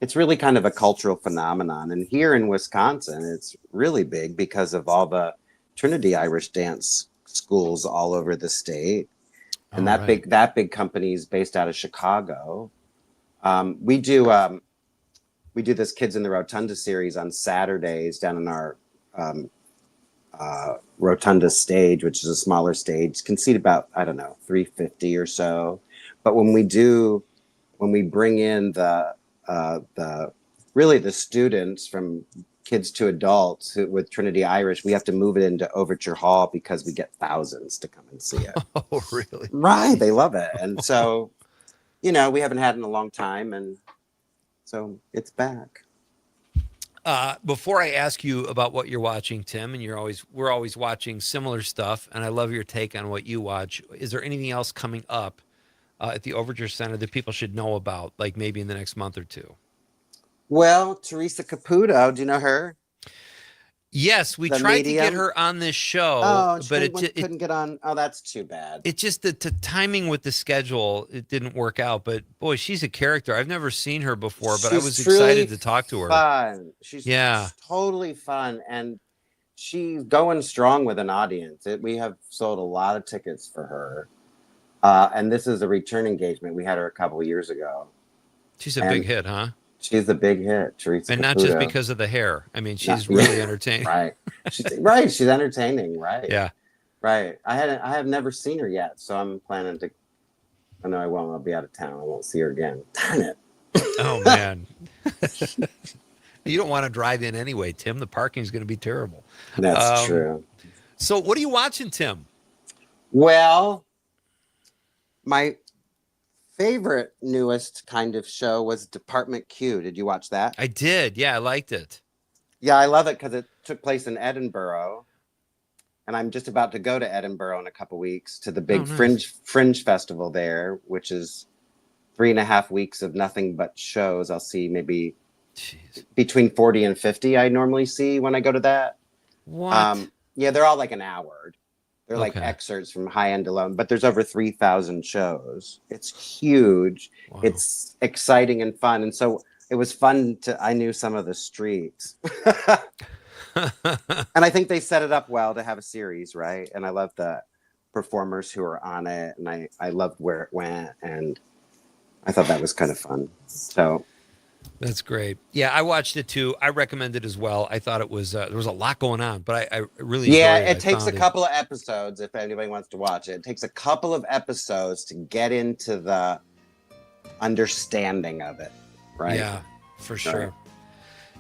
It's really kind of a cultural phenomenon. And here in Wisconsin, it's really big because of all the Trinity Irish dance schools all over the state. And All right. that big company is based out of Chicago. Um, we do we do this Kids in the Rotunda series on Saturdays down in our um, Rotunda stage, which is a smaller stage, can seat about, I don't know, 350 or so. But when we bring in the really the students from kids to adults with Trinity Irish, we have to move it into Overture Hall because we get thousands to come and see it. Oh, really? Right, they love it, and so you know we haven't had it in a long time, and so it's back. Before I ask you about what you're watching, Tim, and we're always watching similar stuff, and I love your take on what you watch. Is there anything else coming up at the Overture Center that people should know about, like maybe in the next month or two? Well, Teresa Caputo, do you know her? Yes, we The tried to get medium. her on this show, Oh, she but couldn't get on. Oh, that's too bad. it just the timing with the schedule, it didn't work out. But boy, she's a character. I've never seen her before, but I She's was truly excited to talk to her. fun. She's Yeah. totally fun, and she's going strong with an audience. We have sold a lot of tickets for her, and this is a return engagement. We had her a couple of years ago. She's a And big hit, huh? she's a big hit, Teresa And not just Caputo. because of the hair. I mean, she's Yeah, really entertaining. right. She's entertaining, right? Yeah. Right. I have never seen her yet, so I'm planning to. I know I won't. I'll be out of town. I won't see her again. Darn it. Oh man. You don't want to drive in anyway, Tim. The parking is going to be terrible. That's true. So what are you watching, Tim? Well, my favorite newest kind of show was Department Q. Did you watch that? I did. Yeah, I liked it. Yeah, I love it because it took place in Edinburgh, and I'm just about to go to Edinburgh in a couple weeks to the big nice. fringe festival there, which is 3.5 weeks of nothing but shows. I'll see maybe between 40 and 50. I normally see when I go to that. What? Yeah, they're all like an hour. They're like Okay. excerpts from high end alone, but there's over 3,000 shows. It's huge. Wow. It's exciting and fun. And so it was fun I knew some of the streets. And I think they set it up well to have a series, right? And I love the performers who are on it. And I loved where it went. And I thought that was kind of fun. So That's great. Yeah, I watched it too. I recommend it as well. I thought it was there was a lot going on, but I really enjoyed it. it takes a couple of episodes if anybody wants to watch it. It takes a couple of episodes to get into the understanding of it, right? Yeah, for sure.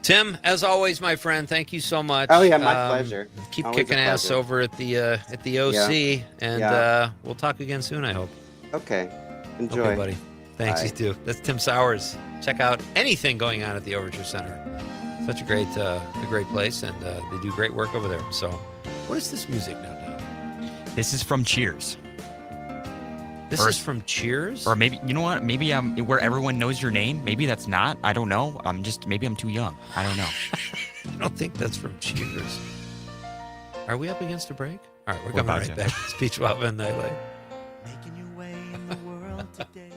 Tim, as always, my friend, thank you so much. Oh yeah, my pleasure. Keep Always a kicking ass pleasure. over at the OC, and we'll talk again soon, I hope. Okay, enjoy. Okay, buddy. Thanks, Bye. you too. That's Tim Sowers. Check out anything going on at the Overture Center. Such a great place, and they do great work over there. So, what is this music now, Doug? This is from Cheers. This is from Cheers? Or maybe, you know what? Maybe where everyone knows your name. Maybe that's not. I don't know. Maybe I'm too young. I don't know. I don't think that's from Cheers. Are we up against a break? All right, we're coming about right to. back. It's Pete Schwaba and Nite Lite. Making your way in the world today.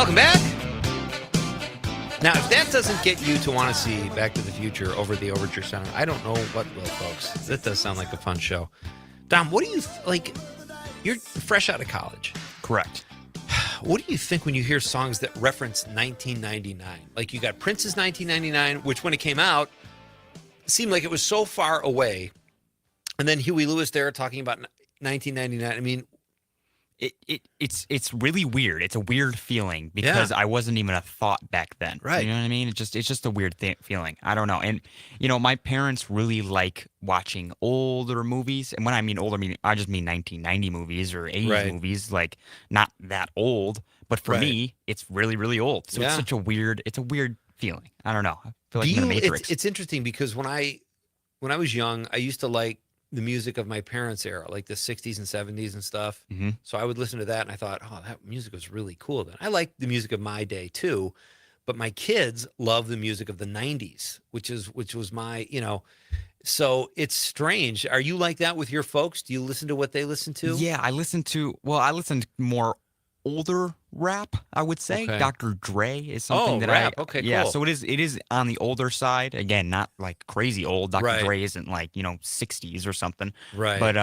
Welcome back. Now, if that doesn't get you to want to see Back to the Future over the Overture Center, I don't know what will, folks. That does sound like a fun show. Dom, what do you like? You're fresh out of college. Correct. What do you think when you hear songs that reference 1999? Like you got Prince's 1999, which when it came out, seemed like it was so far away. And then Huey Lewis there talking about 1999. I mean, it's really weird. It's a weird feeling because I wasn't even a thought back then. Right. You know what I mean? It's just a weird feeling. I don't know. And my parents really like watching older movies. And when I mean older, I just mean 1990 movies or 80s movies, like not that old. But for me, it's really, really old. So it's such a weird feeling. I don't know. I feel like I'm in a Matrix. It's interesting because when I was young, I used to like the music of my parents' era, like the 60s and 70s and stuff. Mm-hmm. So I would listen to that and I thought, oh, that music was really cool then. I liked the music of my day too, but my kids love the music of the 90s, which was my, so it's strange. Are you like that with your folks? Do you listen to what they listen to? Yeah, I listened more older rap, I would say. Okay. Dr. Dre is something that rap. Okay, yeah, cool. so it is on the older side. Again, not like crazy old. Dr. Dre isn't like, 60s or something. Right. But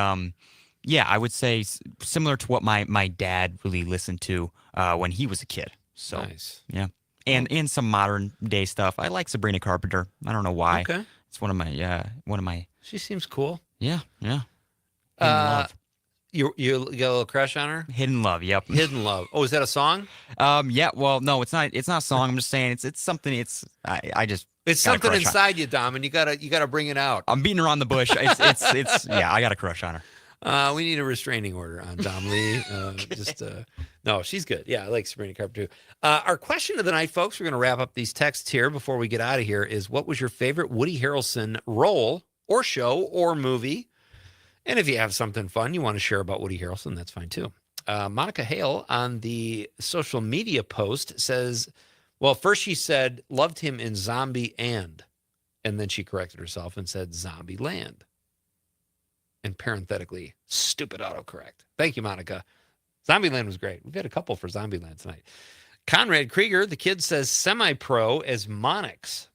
yeah, I would say similar to what my dad really listened to when he was a kid. So nice. Yeah. And some modern day stuff. I like Sabrina Carpenter. I don't know why. Okay. It's one of my She seems cool. Yeah. Hidden Love. You got a little crush on her? Hidden Love, yep. Hidden Love. Oh, is that a song? Yeah, well, no, it's not a song. I'm just saying it's something I just It's got a something crush on. inside you, Dom, and you gotta bring it out. I'm beating around the bush. It's yeah, I got a crush on her. We need a restraining order on Dom Lee. No, she's good. Yeah, I like Sabrina Carpenter too. Our question of the night, folks, we're going to wrap up these texts here before we get out of here, is what was your favorite Woody Harrelson role or show or movie? And if you have something fun you want to share about Woody Harrelson, that's fine too. Monica Hale on the social media post says, well, first she said, loved him in Zombie and then she corrected herself and said Zombie Land. And parenthetically, stupid autocorrect. Thank you, Monica. Zombieland was great. We've had a couple for Zombieland tonight. Conrad Krieger, the kid, says semi-pro as Monix.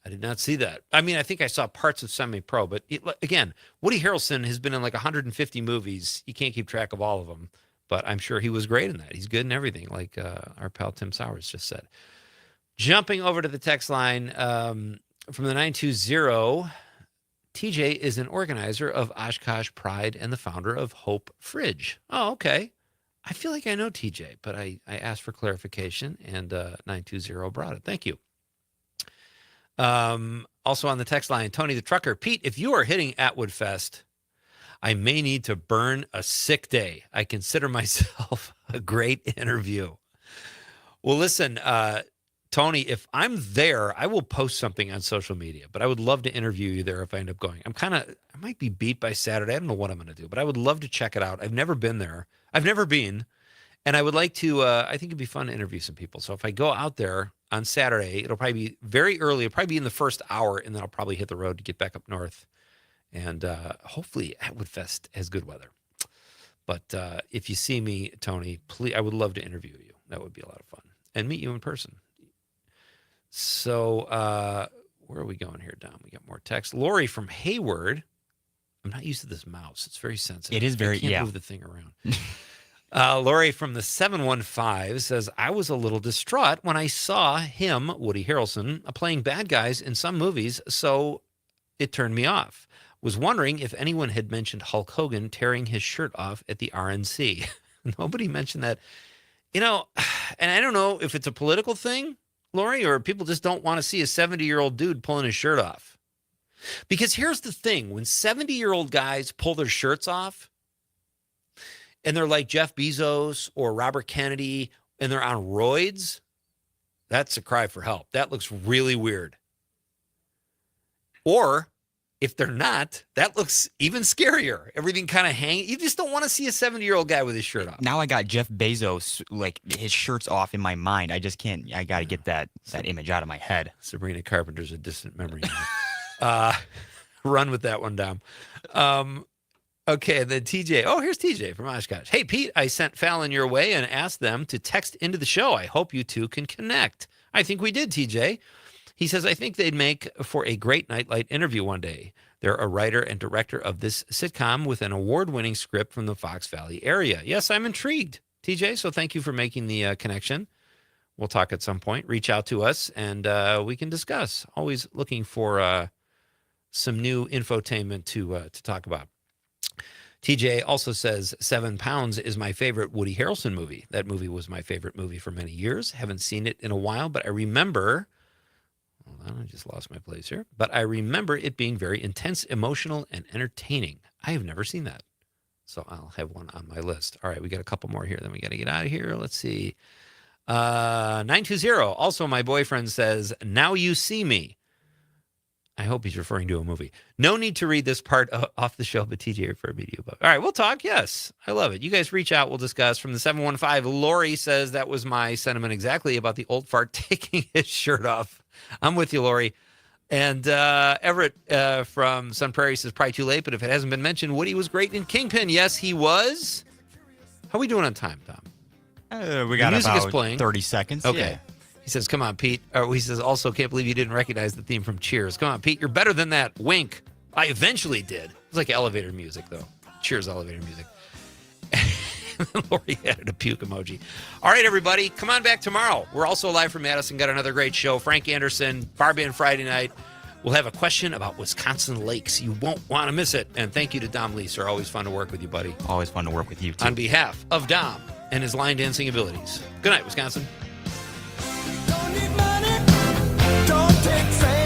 I did not see that. I mean, I think I saw parts of semi-pro, but again, Woody Harrelson has been in like 150 movies. You can't keep track of all of them, but I'm sure he was great in that. He's good in everything, like our pal Tim Sowers just said. Jumping over to the text line from the 920, TJ is an organizer of Oshkosh Pride and the founder of Hope Fridge. Oh, okay. I feel like I know TJ, but I asked for clarification, and 920 brought it. Thank you. Also on the text line, Tony the Trucker. Pete, if you are hitting Atwood Fest, I may need to burn a sick day. I consider myself a great interview. Well, listen, Tony, if I'm there, I will post something on social media, but I would love to interview you there if I end up going. I might be beat by Saturday. I don't know what I'm going to do, but I would love to check it out. I've never been there. I've never been. And I would like to, I think it'd be fun to interview some people. So if I go out there on Saturday, it'll probably be very early. It'll probably be in the first hour, and then I'll probably hit the road to get back up north. And hopefully Atwood Fest has good weather. But if you see me, Tony, please, I would love to interview you. That would be a lot of fun. And meet you in person. So where are we going here, Dom? We got more text. Lori from Hayward. I'm not used to this mouse. It's very sensitive. It is very, I can't move the thing around. Lori from the 715 says, I was a little distraught when I saw him, Woody Harrelson, playing bad guys in some movies, so it turned me off. Was wondering if anyone had mentioned Hulk Hogan tearing his shirt off at the RNC. Nobody mentioned that. And I don't know if it's a political thing, Lori, or people just don't want to see a 70-year-old dude pulling his shirt off. Because here's the thing. When 70-year-old guys pull their shirts off, and they're like Jeff Bezos or Robert Kennedy, and they're on roids, that's a cry for help. That looks really weird. Or if they're not, that looks even scarier. Everything kind of hanging. You just don't want to see a 70-year-old guy with his shirt off. Now I got Jeff Bezos, like his shirt's off in my mind. I just can't. I got to get that image out of my head. Sabrina Carpenter's a distant memory. Run with that one, Dom. Okay, then TJ. Oh, here's TJ from Oshkosh. Hey, Pete, I sent Fallon your way and asked them to text into the show. I hope you two can connect. I think we did, TJ. He says, I think they'd make for a great Nite Lite interview one day. They're a writer and director of this sitcom with an award-winning script from the Fox Valley area. Yes, I'm intrigued, TJ, so thank you for making the connection. We'll talk at some point. Reach out to us, and we can discuss. Always looking for some new infotainment to talk about. TJ also says 7 Pounds is my favorite Woody Harrelson movie. That movie was my favorite movie for many years. Haven't seen it in a while, but I remember... Hold on, I just lost my place here. But I remember it being very intense, emotional, and entertaining. I have never seen that. So I'll have one on my list. All right, we got a couple more here. Then we got to get out of here. Let's see. 920. Also, my boyfriend says, now you see me. I hope he's referring to a movie. No need to read this part off the show, but TJ referred me to you above. All right, we'll talk. Yes, I love it. You guys reach out. We'll discuss. From the 715, Lori says that was my sentiment exactly about the old fart taking his shirt off. I'm with you, Lori. And Everett from Sun Prairie says, probably too late, but if it hasn't been mentioned, Woody was great in Kingpin. Yes, he was. How are we doing on time, Tom? We got the music about is playing. 30 seconds. Okay. Yeah. He says, come on, Pete. He says, also, can't believe you didn't recognize the theme from Cheers. Come on, Pete. You're better than that. Wink. I eventually did. It's like elevator music, though. Cheers elevator music. Lori added a puke emoji. All right, everybody. Come on back tomorrow. We're also live from Madison. Got another great show. Frank Anderson, Bar Band Friday night. We'll have a question about Wisconsin lakes. You won't want to miss it. And thank you to Dom Lee, sir. Always fun to work with you, buddy. Always fun to work with you, too. On behalf of Dom and his line dancing abilities. Good night, Wisconsin. Don't need money, don't take fame.